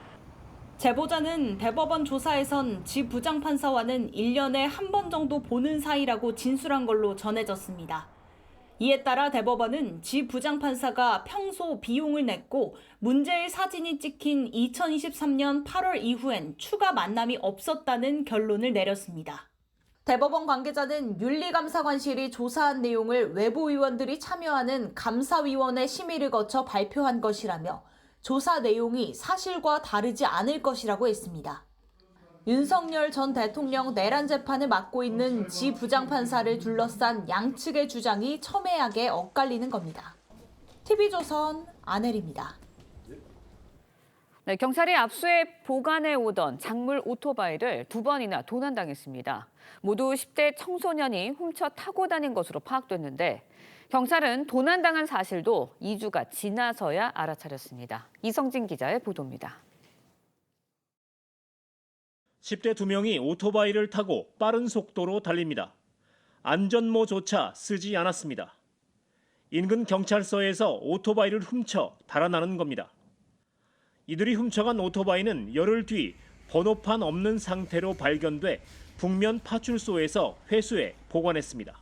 제보자는 대법원 조사에선 지 부장판사와는 1년에 한 번 정도 보는 사이라고 진술한 걸로 전해졌습니다. 이에 따라 대법원은 지 부장판사가 평소 비용을 냈고 문제의 사진이 찍힌 2023년 8월 이후엔 추가 만남이 없었다는 결론을 내렸습니다. 대법원 관계자는 윤리감사관실이 조사한 내용을 외부 의원들이 참여하는 감사위원회 심의를 거쳐 발표한 것이라며 조사 내용이 사실과 다르지 않을 것이라고 했습니다. 윤석열 전 대통령 내란 재판을 맡고 있는 지 부장판사를 둘러싼 양측의 주장이 첨예하게 엇갈리는 겁니다. TV조선 안혜리입니다. 네, 경찰이 압수해 보관해 오던 작물 오토바이를 2번이나 도난당했습니다. 모두 10대 청소년이 훔쳐 타고 다닌 것으로 파악됐는데 경찰은 도난당한 사실도 2주가 지나서야 알아차렸습니다. 이성진 기자의 보도입니다. 10대 2명이 오토바이를 타고 빠른 속도로 달립니다. 안전모조차 쓰지 않았습니다. 인근 경찰서에서 오토바이를 훔쳐 달아나는 겁니다. 이들이 훔쳐간 오토바이는 열흘 뒤 번호판 없는 상태로 발견돼 북면 파출소에서 회수해 보관했습니다.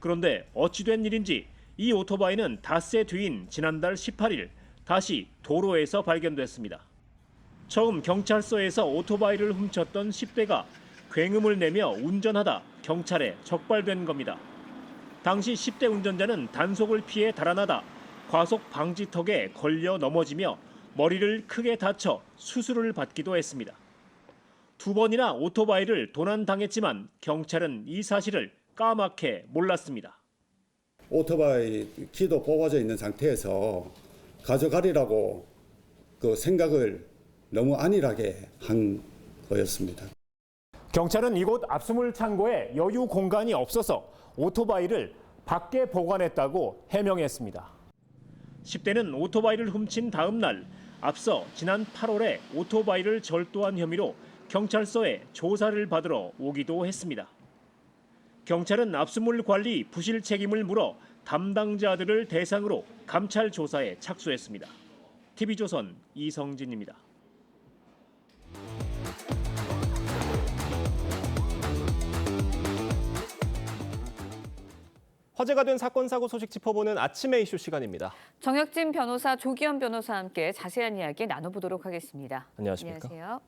그런데 어찌된 일인지 이 오토바이는 닷새 뒤인 지난달 18일 다시 도로에서 발견됐습니다. 처음 경찰서에서 오토바이를 훔쳤던 10대가 굉음을 내며 운전하다 경찰에 적발된 겁니다. 당시 10대 운전자는 단속을 피해 달아나다 과속 방지턱에 걸려 넘어지며 머리를 크게 다쳐 수술을 받기도 했습니다. 2번이나 오토바이를 도난당했지만 경찰은 이 사실을 까맣게 몰랐습니다. 오토바이 키도 뽑아져 있는 상태에서 가져가리라고 그 생각을 너무 안일하게 한 거였습니다. 경찰은 이곳 압수물 창고에 여유 공간이 없어서 오토바이를 밖에 보관했다고 해명했습니다. 10대는 오토바이를 훔친 다음 날 앞서 지난 8월에 오토바이를 절도한 혐의로 경찰서에 조사를 받으러 오기도 했습니다. 경찰은 압수물 관리 부실 책임을 물어 담당자들을 대상으로 감찰 조사에 착수했습니다. TV조선 이성진입니다. 화제가 된 사건 사고 소식 짚어보는 아침의 이슈 시간입니다. 정혁진 변호사, 조기현 변호사와 함께 자세한 이야기 나눠보도록 하겠습니다. 안녕하십니까? 안녕하세요.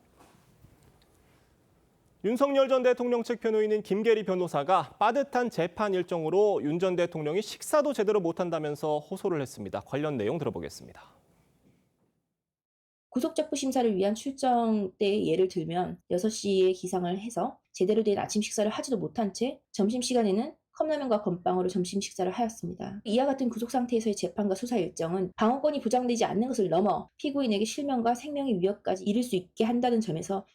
윤석열 전 대통령 측 변호인인 김계리 변호사가 빠듯한 재판 일정으로 윤 전 대통령이 식사도 제대로 못한다면서 호소를 했습니다. 관련 내용 들어보겠습니다. 구속적부 심사를 위한 출정 때 예를 들면 6시에 기상을 해서 제대로 된 아침 식사를 하지도 못한 채 점심시간에는 컵라면과 건빵으로 점심 식사를 하였습니다. 이와 같은 구속 상태에서의 재판과 수사 일정은 방어권이 보장되지 않는 것을 넘어 피고인에게 실명과 생명의 위협까지 이를 수 있게 한다는 점에서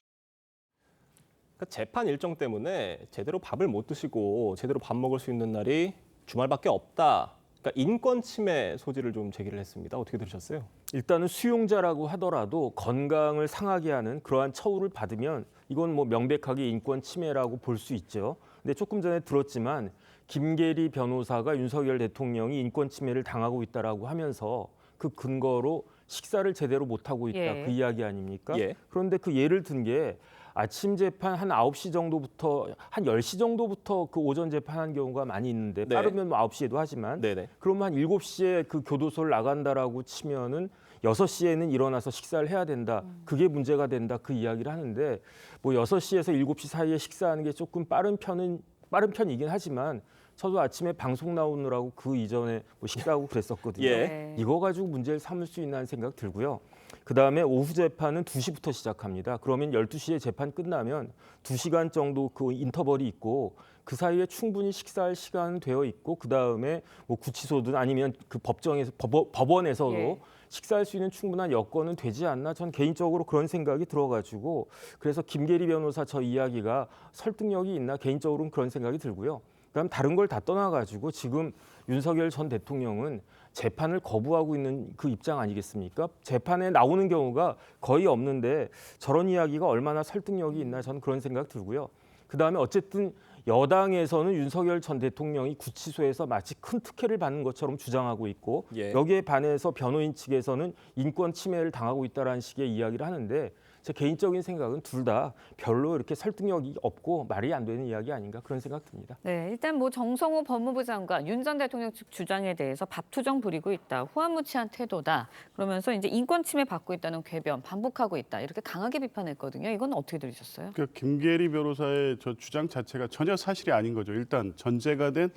재판 일정 때문에 제대로 밥을 못 드시고 제대로 밥 먹을 수 있는 날이 주말밖에 없다. 그러니까 인권 침해 소지를 좀 제기를 했습니다. 어떻게 들으셨어요? 일단은 수용자라고 하더라도 건강을 상하게 하는 그러한 처우를 받으면 이건 뭐 명백하게 인권 침해라고 볼 수 있죠. 근데 조금 전에 들었지만 김계리 변호사가 윤석열 대통령이 인권 침해를 당하고 있다라고 하면서 그 근거로 식사를 제대로 못하고 있다. 예. 그 이야기 아닙니까? 예. 그런데 그 예를 든 게 아침 재판 한 9시 정도부터 한 10시 정도부터 그 오전 재판한 경우가 많이 있는데 네. 빠르면 뭐 9시에도 하지만 네네. 그러면 한 7시에 그 교도소를 나간다라고 치면은 6시에는 일어나서 식사를 해야 된다. 그게 문제가 된다. 그 이야기를 하는데 뭐 6시에서 7시 사이에 식사하는 게 조금 빠른 편이긴 하지만 저도 아침에 방송 나오느라고 그 이전에 뭐 식사하고 그랬었거든요. 예. 이거 가지고 문제를 삼을 수 있나 하는 생각 들고요. 그다음에 오후 재판은 2시부터 시작합니다. 그러면 12시에 재판 끝나면 2시간 정도 그 인터벌이 있고 그 사이에 충분히 식사할 시간 되어 있고 그다음에 뭐 구치소든 아니면 그 법원에서도 예. 식사할 수 있는 충분한 여건은 되지 않나 전 개인적으로 그런 생각이 들어가지고 그래서 김계리 변호사 저 이야기가 설득력이 있나 개인적으로는 그런 생각이 들고요. 그다음 다른 걸 다 떠나가지고 지금 윤석열 전 대통령은 재판을 거부하고 있는 그 입장 아니겠습니까? 재판에 나오는 경우가 거의 없는데 저런 이야기가 얼마나 설득력이 있나 저는 그런 생각 들고요. 그다음에 어쨌든 여당에서는 윤석열 전 대통령이 구치소에서 마치 큰 특혜를 받는 것처럼 주장하고 있고 여기에 반해서 변호인 측에서는 인권 침해를 당하고 있다는 식의 이야기를 하는데 제 개인적인 생각은 둘 다 별로 이렇게 설득력이 없고 말이 안 되는 이야기 아닌가 그런 생각 듭니다. 네, 일단 뭐 정성호 법무부 장관 윤 전 대통령 측 주장에 대해서 밥투정 부리고 있다, 후한무치한 태도다. 그러면서 이제 인권 침해 받고 있다는 궤변 반복하고 있다 이렇게 강하게 비판했거든요. 이건 어떻게 들으셨어요? 김계리 변호사의 저 주장 자체가 전혀 사실이 아닌 거죠. 일단 전제가 된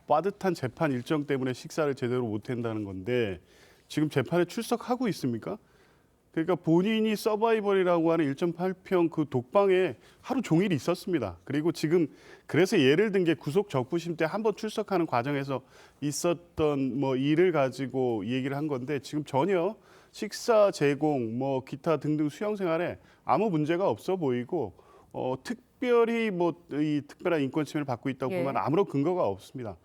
빠듯한 재판 일정 때문에 식사를 제대로 못 한다는 건데 지금 재판에 출석하고 있습니까? 그러니까 본인이 서바이벌이라고 하는 1.8평 그 독방에 하루 종일 있었습니다. 그리고 지금 그래서 예를 든 게 구속 적부심 때 한번 출석하는 과정에서 있었던 뭐 일을 가지고 얘기를 한 건데 지금 전혀 식사 제공 뭐 기타 등등 수용 생활에 아무 문제가 없어 보이고 특별히 뭐 이 특별한 인권 침해를 받고 있다고 보면 아무런 근거가 없습니다.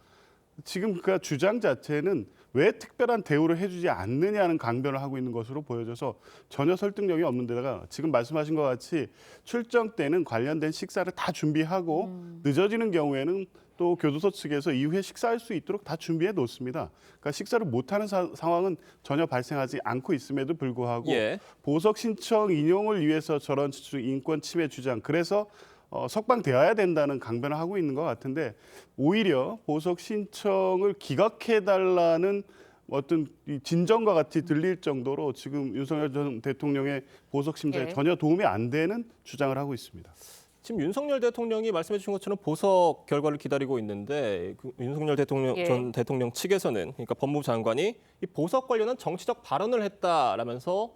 지금 그 주장 자체는 왜 특별한 대우를 해주지 않느냐는 강변을 하고 있는 것으로 보여져서 전혀 설득력이 없는 데다가 지금 말씀하신 것 같이 출정 때는 관련된 식사를 다 준비하고 늦어지는 경우에는 또 교도소 측에서 이후에 식사할 수 있도록 다 준비해 놓습니다. 그러니까 식사를 못하는 상황은 전혀 발생하지 않고 있음에도 불구하고 보석 신청 인용을 위해서 저런 인권 침해 주장 그래서 석방되어야 된다는 강변을 하고 있는 것 같은데 오히려 보석 신청을 기각해달라는 어떤 진정과 같이 들릴 정도로 지금 윤석열 전 대통령의 보석 심사에 전혀 도움이 안 되는 주장을 하고 있습니다. 지금 윤석열 대통령이 말씀해 주신 것처럼 보석 결과를 기다리고 있는데 윤석열 대통령 전 대통령 측에서는 그러니까 법무부 장관이 이 보석 관련한 정치적 발언을 했다라면서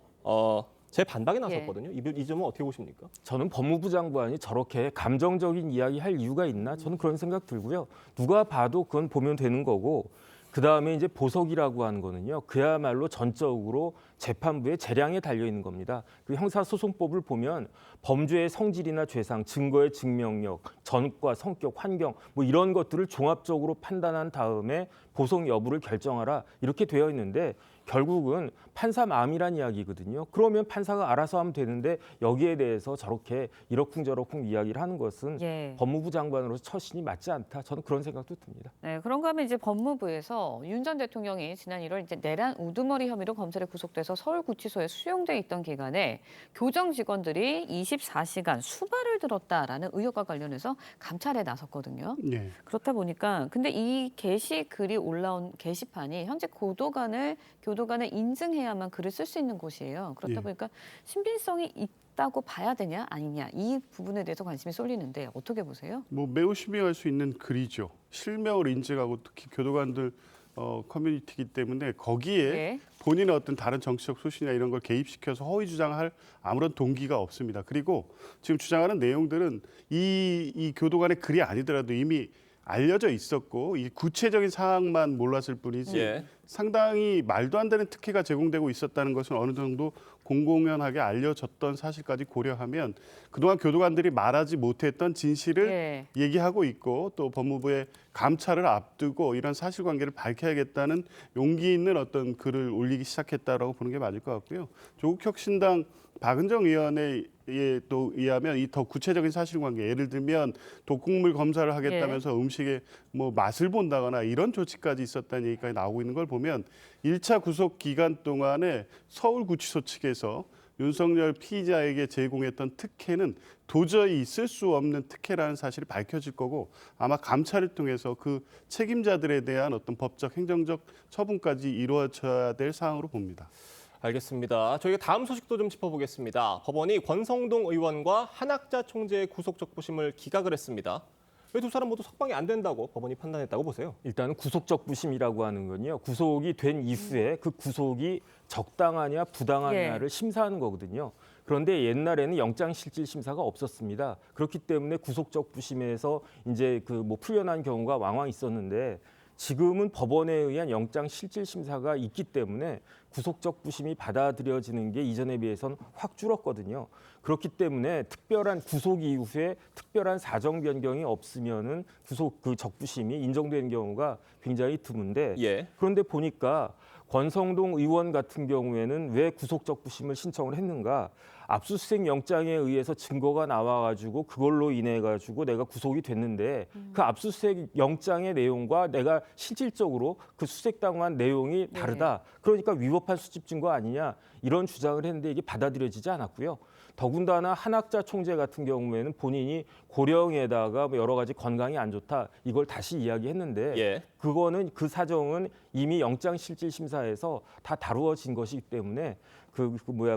재반박에 나섰거든요. 이 점은 어떻게 보십니까? 저는 법무부 장관이 저렇게 감정적인 이야기 할 이유가 있나? 저는 그런 생각 들고요. 누가 봐도 그건 보면 되는 거고 그다음에 이제 보석이라고 하는 거는요. 그야말로 전적으로 재판부의 재량에 달려 있는 겁니다. 그 형사소송법을 보면 범죄의 성질이나 죄상, 증거의 증명력, 전과 성격, 환경 뭐 이런 것들을 종합적으로 판단한 다음에 보석 여부를 결정하라 이렇게 되어 있는데 결국은 판사 마음이란 이야기거든요. 그러면 판사가 알아서 하면 되는데 여기에 대해서 저렇게 이러쿵저러쿵 이야기를 하는 것은 법무부 장관으로서 처신이 맞지 않다. 저는 그런 생각도 듭니다. 네, 그런가 하면 이제 법무부에서 윤 전 대통령이 지난 1월 이제 내란 우두머리 혐의로 검찰에 구속돼서 서울구치소에 수용돼 있던 기간에 교정 직원들이 24시간 수발을 들었다라는 의혹과 관련해서 감찰에 나섰거든요. 그렇다 보니까 근데 이 게시글이 올라온 게시판이 현재 교도관을 인증해야만 글을 쓸 수 있는 곳이에요. 그렇다 보니까 신빙성이 있다고 봐야 되냐 아니냐 이 부분에 대해서 관심이 쏠리는데 어떻게 보세요? 뭐 매우 신빙할 수 있는 글이죠. 실명을 인증하고 특히 교도관들 커뮤니티이기 때문에 거기에 본인의 어떤 다른 정치적 소신이나 이런 걸 개입시켜서 허위 주장할 아무런 동기가 없습니다. 그리고 지금 주장하는 내용들은 이 교도관의 글이 아니더라도 이미 알려져 있었고 이 구체적인 사항만 몰랐을 뿐이지 상당히 말도 안 되는 특혜가 제공되고 있었다는 것은 어느 정도 공공연하게 알려졌던 사실까지 고려하면 그동안 교도관들이 말하지 못했던 진실을 얘기하고 있고 또 법무부의 감찰을 앞두고 이런 사실관계를 밝혀야겠다는 용기 있는 어떤 글을 올리기 시작했다라고 보는 게 맞을 것 같고요. 조국혁신당 박은정 의원에 또 의하면 이 더 구체적인 사실관계 예를 들면 독극물 검사를 하겠다면서 음식에 뭐 맛을 본다거나 이런 조치까지 있었다는 얘기까지 나오고 있는 걸 보면 1차 구속 기간 동안에 서울구치소 측에서 윤석열 피의자에게 제공했던 특혜는 도저히 있을 수 없는 특혜라는 사실이 밝혀질 거고 아마 감찰을 통해서 그 책임자들에 대한 어떤 법적 행정적 처분까지 이루어져야 될 사항으로 봅니다. 알겠습니다. 저희가 다음 소식도 좀 짚어보겠습니다. 법원이 권성동 의원과 한학자 총재의 구속적부심을 기각을 했습니다. 왜 두 사람 모두 석방이 안 된다고 법원이 판단했다고 보세요? 일단 구속적부심이라고 하는 건요. 구속이 된 이후에 그 구속이 적당하냐 부당하냐를 심사하는 거거든요. 그런데 옛날에는 영장실질심사가 없었습니다. 그렇기 때문에 구속적부심에서 이제 그 뭐 풀려난 경우가 왕왕 있었는데 지금은 법원에 의한 영장 실질 심사가 있기 때문에 구속적 부심이 받아들여지는 게 이전에 비해서는 확 줄었거든요. 그렇기 때문에 특별한 구속 이후에 특별한 사정 변경이 없으면은 구속 그 적부심이 인정되는 경우가 굉장히 드문데 예. 그런데 보니까 권성동 의원 같은 경우에는 왜 구속적 부심을 신청을 했는가? 압수수색 영장에 의해서 증거가 나와가지고 그걸로 인해가지고 내가 구속이 됐는데 그 압수수색 영장의 내용과 내가 실질적으로 그 수색당한 내용이 다르다. 그러니까 위법한 수집 증거 아니냐 이런 주장을 했는데 이게 받아들여지지 않았고요. 더군다나 한학자 총재 같은 경우에는 본인이 고령에다가 여러 가지 건강이 안 좋다 이걸 다시 이야기했는데 예. 그거는 그 사정은 이미 영장실질심사에서 다 다루어진 것이기 때문에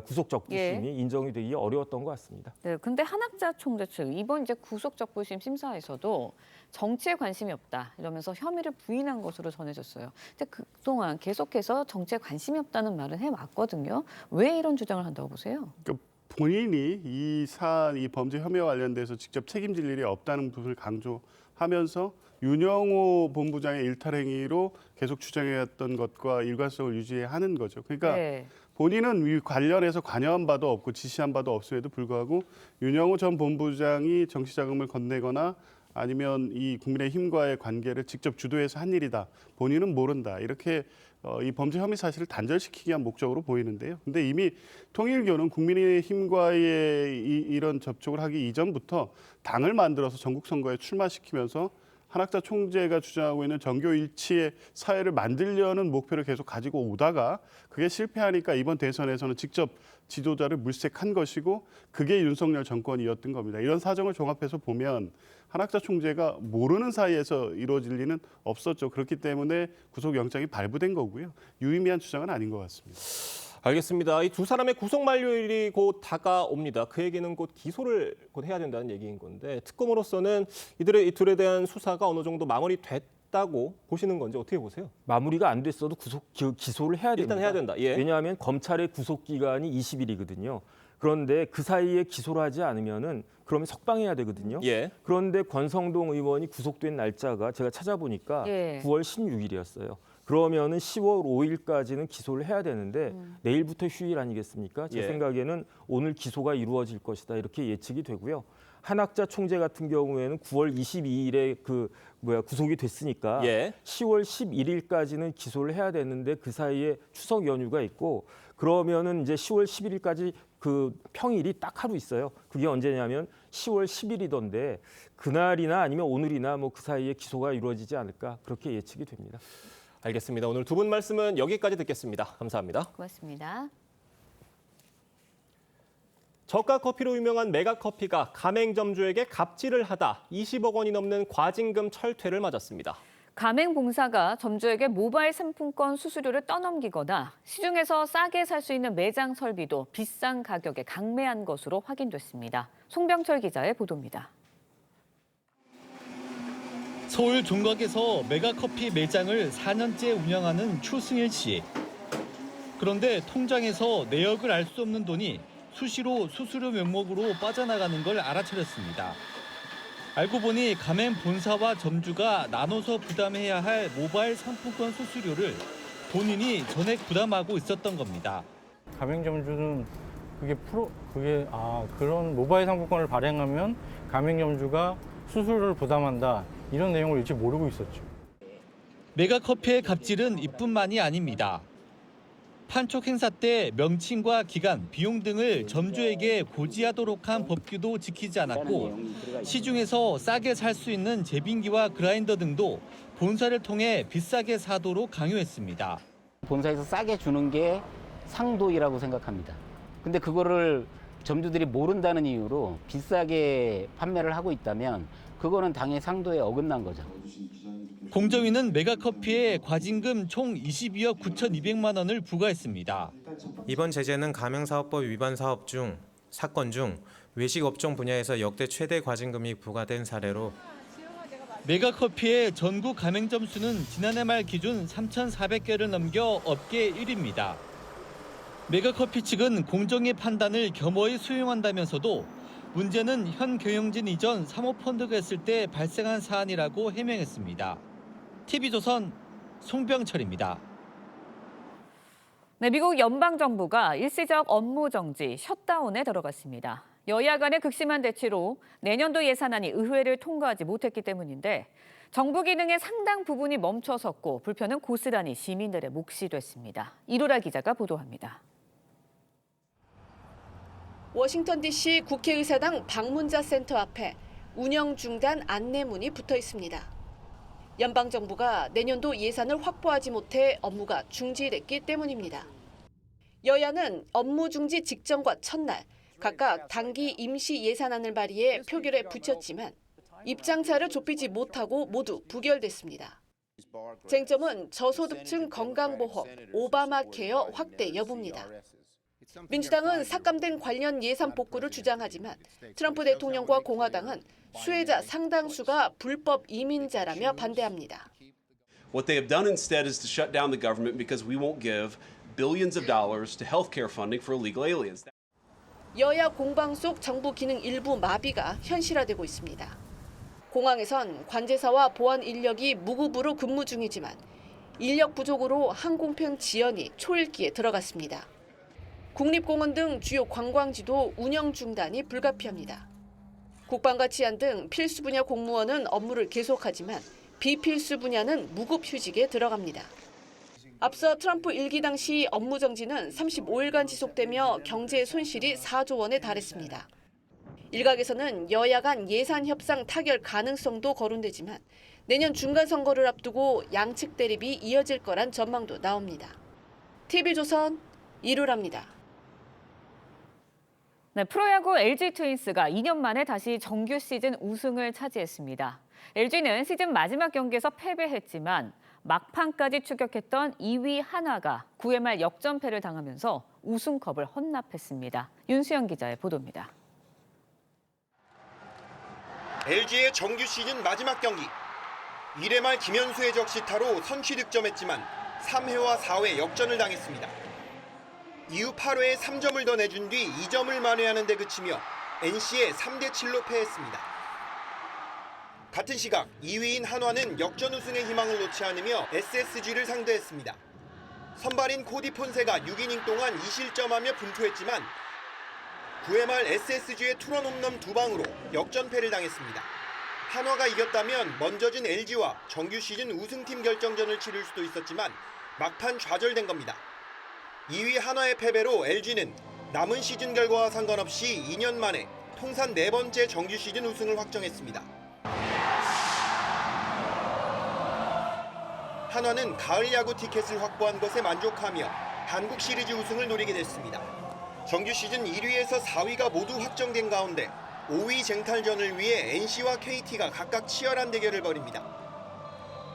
구속적 부심이 인정이 되기 어려웠던 것 같습니다. 네, 근데 한학자 총재 측 이번 이제 구속적 부심 심사에서도 정치에 관심이 없다 이러면서 혐의를 부인한 것으로 전해졌어요. 근데 그동안 계속해서 정치에 관심이 없다는 말은 해왔거든요. 왜 이런 주장을 한다고 보세요? 그러니까 본인이 이 사안, 이 범죄 혐의와 관련돼서 직접 책임질 일이 없다는 부분을 강조하면서 윤영호 본부장의 일탈행위로 계속 추정해왔던 것과 일관성을 유지하는 거죠. 그러니까 본인은 관련해서 관여한 바도 없고 지시한 바도 없음에도 불구하고 윤영호 전 본부장이 정치자금을 건네거나 아니면 이 국민의힘과의 관계를 직접 주도해서 한 일이다. 본인은 모른다. 이렇게 이 범죄 혐의 사실을 단절시키기 위한 목적으로 보이는데요. 근데 이미 통일교는 국민의힘과의 이런 접촉을 하기 이전부터 당을 만들어서 전국 선거에 출마시키면서 한학자 총재가 주장하고 있는 정교 일치의 사회를 만들려는 목표를 계속 가지고 오다가 그게 실패하니까 이번 대선에서는 직접 지도자를 물색한 것이고 그게 윤석열 정권이었던 겁니다. 이런 사정을 종합해서 보면 한학자 총재가 모르는 사이에서 이루어질 리는 없었죠. 그렇기 때문에 구속영장이 발부된 거고요. 유의미한 주장은 아닌 것 같습니다. 알겠습니다. 이 두 사람의 구속 만료일이 곧 다가옵니다. 그 얘기는 곧 기소를 곧 해야 된다는 얘기인 건데 특검으로서는 이 둘에 대한 수사가 어느 정도 마무리됐다고 보시는 건지 어떻게 보세요? 마무리가 안 됐어도 기소를 해야 됩니다. 일단 해야 된다. 예. 왜냐하면 검찰의 구속 기간이 20일이거든요. 그런데 그 사이에 기소를 하지 않으면은 그러면 석방해야 되거든요. 예. 그런데 권성동 의원이 구속된 날짜가 제가 찾아보니까 9월 16일이었어요. 그러면은 10월 5일까지는 기소를 해야 되는데 내일부터 휴일 아니겠습니까? 제 생각에는 오늘 기소가 이루어질 것이다 이렇게 예측이 되고요. 한학자 총재 같은 경우에는 9월 22일에 구속이 됐으니까 10월 11일까지는 기소를 해야 되는데 그 사이에 추석 연휴가 있고 그러면은 이제 10월 11일까지 그 평일이 딱 하루 있어요. 그게 언제냐면 10월 10일이던데 그날이나 아니면 오늘이나 그 사이에 기소가 이루어지지 않을까 그렇게 예측이 됩니다. 알겠습니다. 오늘 두 분 말씀은 여기까지 듣겠습니다. 감사합니다. 고맙습니다. 저가 커피로 유명한 메가커피가 가맹점주에게 갑질을 하다 20억 원이 넘는 과징금 철퇴를 맞았습니다. 가맹봉사가 점주에게 모바일 상품권 수수료를 떠넘기거나 시중에서 싸게 살 수 있는 매장 설비도 비싼 가격에 강매한 것으로 확인됐습니다. 송병철 기자의 보도입니다. 서울 종각에서 메가커피 매장을 4년째 운영하는 추승일 씨. 그런데 통장에서 내역을 알 수 없는 돈이 수시로 수수료 명목으로 빠져나가는 걸 알아차렸습니다. 알고 보니 가맹 본사와 점주가 나눠서 부담해야 할 모바일 상품권 수수료를 본인이 전액 부담하고 있었던 겁니다. 가맹점주는 그런 모바일 상품권을 발행하면 가맹점주가 수수료를 부담한다. 이런 내용을 일찍 모르고 있었죠. 메가커피의 갑질은 이뿐만이 아닙니다. 판촉 행사 때 명칭과 기간, 비용 등을 점주에게 고지하도록 한 법규도 지키지 않았고 시중에서 싸게 살 수 있는 제빙기와 그라인더 등도 본사를 통해 비싸게 사도록 강요했습니다. 본사에서 싸게 주는 게 상도이라고 생각합니다. 근데 그거를 점주들이 모른다는 이유로 비싸게 판매를 하고 있다면 그거는 당연히 상도에 어긋난 거죠. 공정위는 메가커피에 과징금 총 22억 9,200만 원을 부과했습니다. 이번 제재는 가맹사업법 위반 사업 중 사건 중 외식 업종 분야에서 역대 최대 과징금이 부과된 사례로 메가커피의 전국 가맹점 수는 지난해 말 기준 3,400개를 넘겨 업계 1위입니다. 메가커피 측은 공정위 판단을 겸허히 수용한다면서도 문제는 현 경영진 이전 사모펀드가 했을 때 발생한 사안이라고 해명했습니다. TV조선 송병철입니다. 네, 미국 연방정부가 일시적 업무 정지, 셧다운에 들어갔습니다. 여야 간의 극심한 대치로 내년도 예산안이 의회를 통과하지 못했기 때문인데 정부 기능의 상당 부분이 멈춰섰고 불편은 고스란히 시민들의 몫이 됐습니다. 이루라 기자가 보도합니다. 워싱턴 DC 국회의사당 방문자 센터 앞에 운영 중단 안내문이 붙어 있습니다. 연방정부가 내년도 예산을 확보하지 못해 업무가 중지됐기 때문입니다. 여야는 업무 중지 직전과 첫날 각각 단기 임시 예산안을 발의해 표결에 붙였지만 입장차를 좁히지 못하고 모두 부결됐습니다. 쟁점은 저소득층 건강보험 오바마 케어 확대 여부입니다. 민주당은 삭감된 관련 예산 복구를 주장하지만 트럼프 대통령과 공화당은 수혜자 상당수가 불법 이민자라며 반대합니다. What they have done instead is to shut down the government because we won't give billions of dollars to healthcare funding for illegal aliens. 여야 공방 속 정부 기능 일부 마비가 현실화되고 있습니다. 공항에선 관제사와 보안 인력이 무급으로 근무 중이지만 인력 부족으로 항공편 지연이 초읽기에 들어갔습니다. 국립공원 등 주요 관광지도 운영 중단이 불가피합니다. 국방과 치안 등 필수 분야 공무원은 업무를 계속하지만 비필수 분야는 무급휴직에 들어갑니다. 앞서 트럼프 1기 당시 업무 정지는 35일간 지속되며 경제 손실이 4조 원에 달했습니다. 일각에서는 여야 간 예산 협상 타결 가능성도 거론되지만 내년 중간 선거를 앞두고 양측 대립이 이어질 거란 전망도 나옵니다. TV조선 이루라입니다. 네, 프로야구 LG 트윈스가 2년 만에 다시 정규 시즌 우승을 차지했습니다. LG는 시즌 마지막 경기에서 패배했지만 막판까지 추격했던 2위 한화가 9회 말 역전패를 당하면서 우승컵을 헌납했습니다. 윤수영 기자의 보도입니다. LG의 정규 시즌 마지막 경기. 1회 말 김현수의 적시타로 선취 득점했지만 3회와 4회 역전을 당했습니다. 이후 8회에 3점을 더 내준 뒤 2점을 만회하는 데 그치며 NC에 3대7로 패했습니다. 같은 시각 2위인 한화는 역전 우승의 희망을 놓지 않으며 SSG를 상대했습니다. 선발인 코디 폰세가 6이닝 동안 2실점하며 분투했지만 9회 말 SSG의 투런 홈런 2방으로 역전패를 당했습니다. 한화가 이겼다면 먼저 진 LG와 정규 시즌 우승팀 결정전을 치를 수도 있었지만 막판 좌절된 겁니다. 2위 한화의 패배로 LG는 남은 시즌 결과와 상관없이 2년 만에 통산 4번째 정규 시즌 우승을 확정했습니다. 한화는 가을 야구 티켓을 확보한 것에 만족하며 한국 시리즈 우승을 노리게 됐습니다. 정규 시즌 1위에서 4위가 모두 확정된 가운데 5위 쟁탈전을 위해 NC와 KT가 각각 치열한 대결을 벌입니다.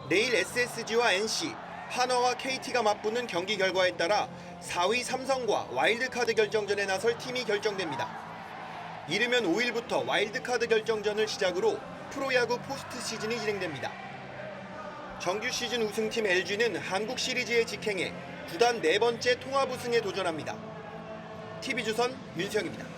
내일 SSG와 NC, 한화와 KT가 맞붙는 경기 결과에 따라 4위 삼성과 와일드카드 결정전에 나설 팀이 결정됩니다. 이르면 5일부터 와일드카드 결정전을 시작으로 프로야구 포스트 시즌이 진행됩니다. 정규 시즌 우승팀 LG는 한국 시리즈에 직행해 구단 4번째 통합 우승에 도전합니다. TV조선 윤수영입니다.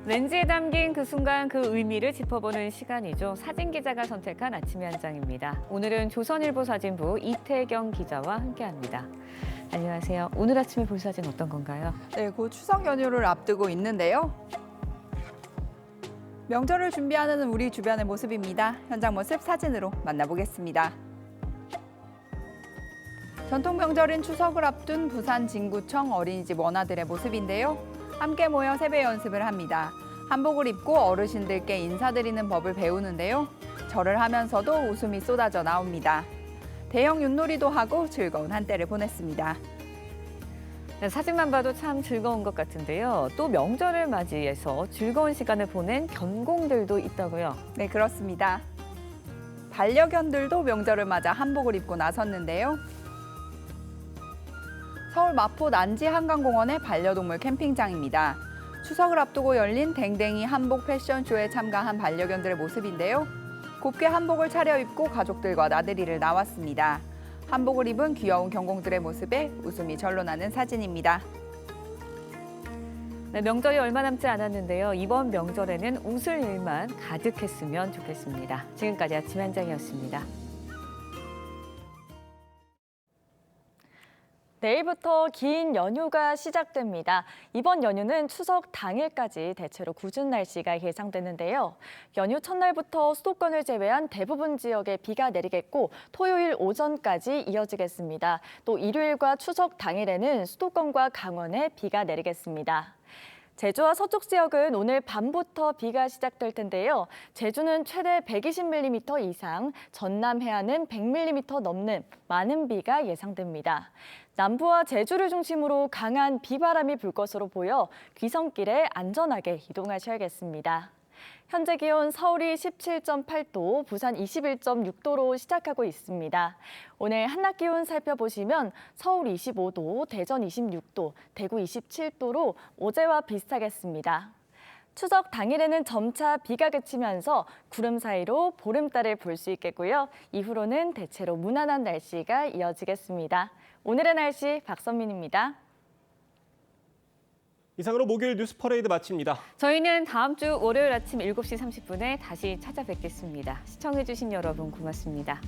렌즈에 담긴 그 순간 그 의미를 짚어보는 시간이죠. 사진 기자가 선택한 아침의 한 장입니다. 오늘은 조선일보 사진부 이태경 기자와 함께합니다. 안녕하세요. 오늘 아침에 볼 사진 어떤 건가요? 네, 곧 추석 연휴를 앞두고 있는데요. 명절을 준비하는 우리 주변의 모습입니다. 현장 모습 사진으로 만나보겠습니다. 전통 명절인 추석을 앞둔 부산 진구청 어린이집 원아들의 모습인데요. 함께 모여 세배 연습을 합니다. 한복을 입고 어르신들께 인사드리는 법을 배우는데요. 절을 하면서도 웃음이 쏟아져 나옵니다. 대형 윷놀이도 하고 즐거운 한때를 보냈습니다. 네, 사진만 봐도 참 즐거운 것 같은데요. 또 명절을 맞이해서 즐거운 시간을 보낸 견공들도 있다고요? 네, 그렇습니다. 반려견들도 명절을 맞아 한복을 입고 나섰는데요. 서울 마포 난지 한강공원의 반려동물 캠핑장입니다. 추석을 앞두고 열린 댕댕이 한복 패션쇼에 참가한 반려견들의 모습인데요. 곱게 한복을 차려입고 가족들과 나들이를 나왔습니다. 한복을 입은 귀여운 견공들의 모습에 웃음이 절로 나는 사진입니다. 네, 명절이 얼마 남지 않았는데요. 이번 명절에는 웃을 일만 가득했으면 좋겠습니다. 지금까지 아침 현장이었습니다. 내일부터 긴 연휴가 시작됩니다. 이번 연휴는 추석 당일까지 대체로 궂은 날씨가 예상되는데요. 연휴 첫날부터 수도권을 제외한 대부분 지역에 비가 내리겠고 토요일 오전까지 이어지겠습니다. 또 일요일과 추석 당일에는 수도권과 강원에 비가 내리겠습니다. 제주와 서쪽 지역은 오늘 밤부터 비가 시작될 텐데요. 제주는 최대 120mm 이상, 전남 해안은 100mm 넘는 많은 비가 예상됩니다. 남부와 제주를 중심으로 강한 비바람이 불 것으로 보여 귀성길에 안전하게 이동하셔야겠습니다. 현재 기온 서울이 17.8도, 부산 21.6도로 시작하고 있습니다. 오늘 한낮 기온 살펴보시면 서울 25도, 대전 26도, 대구 27도로 어제와 비슷하겠습니다. 추석 당일에는 점차 비가 그치면서 구름 사이로 보름달을 볼 수 있겠고요. 이후로는 대체로 무난한 날씨가 이어지겠습니다. 오늘의 날씨 박선민입니다. 이상으로 목요일 뉴스 퍼레이드 마칩니다. 저희는 다음 주 월요일 아침 7시 30분에 다시 찾아뵙겠습니다. 시청해주신 여러분 고맙습니다.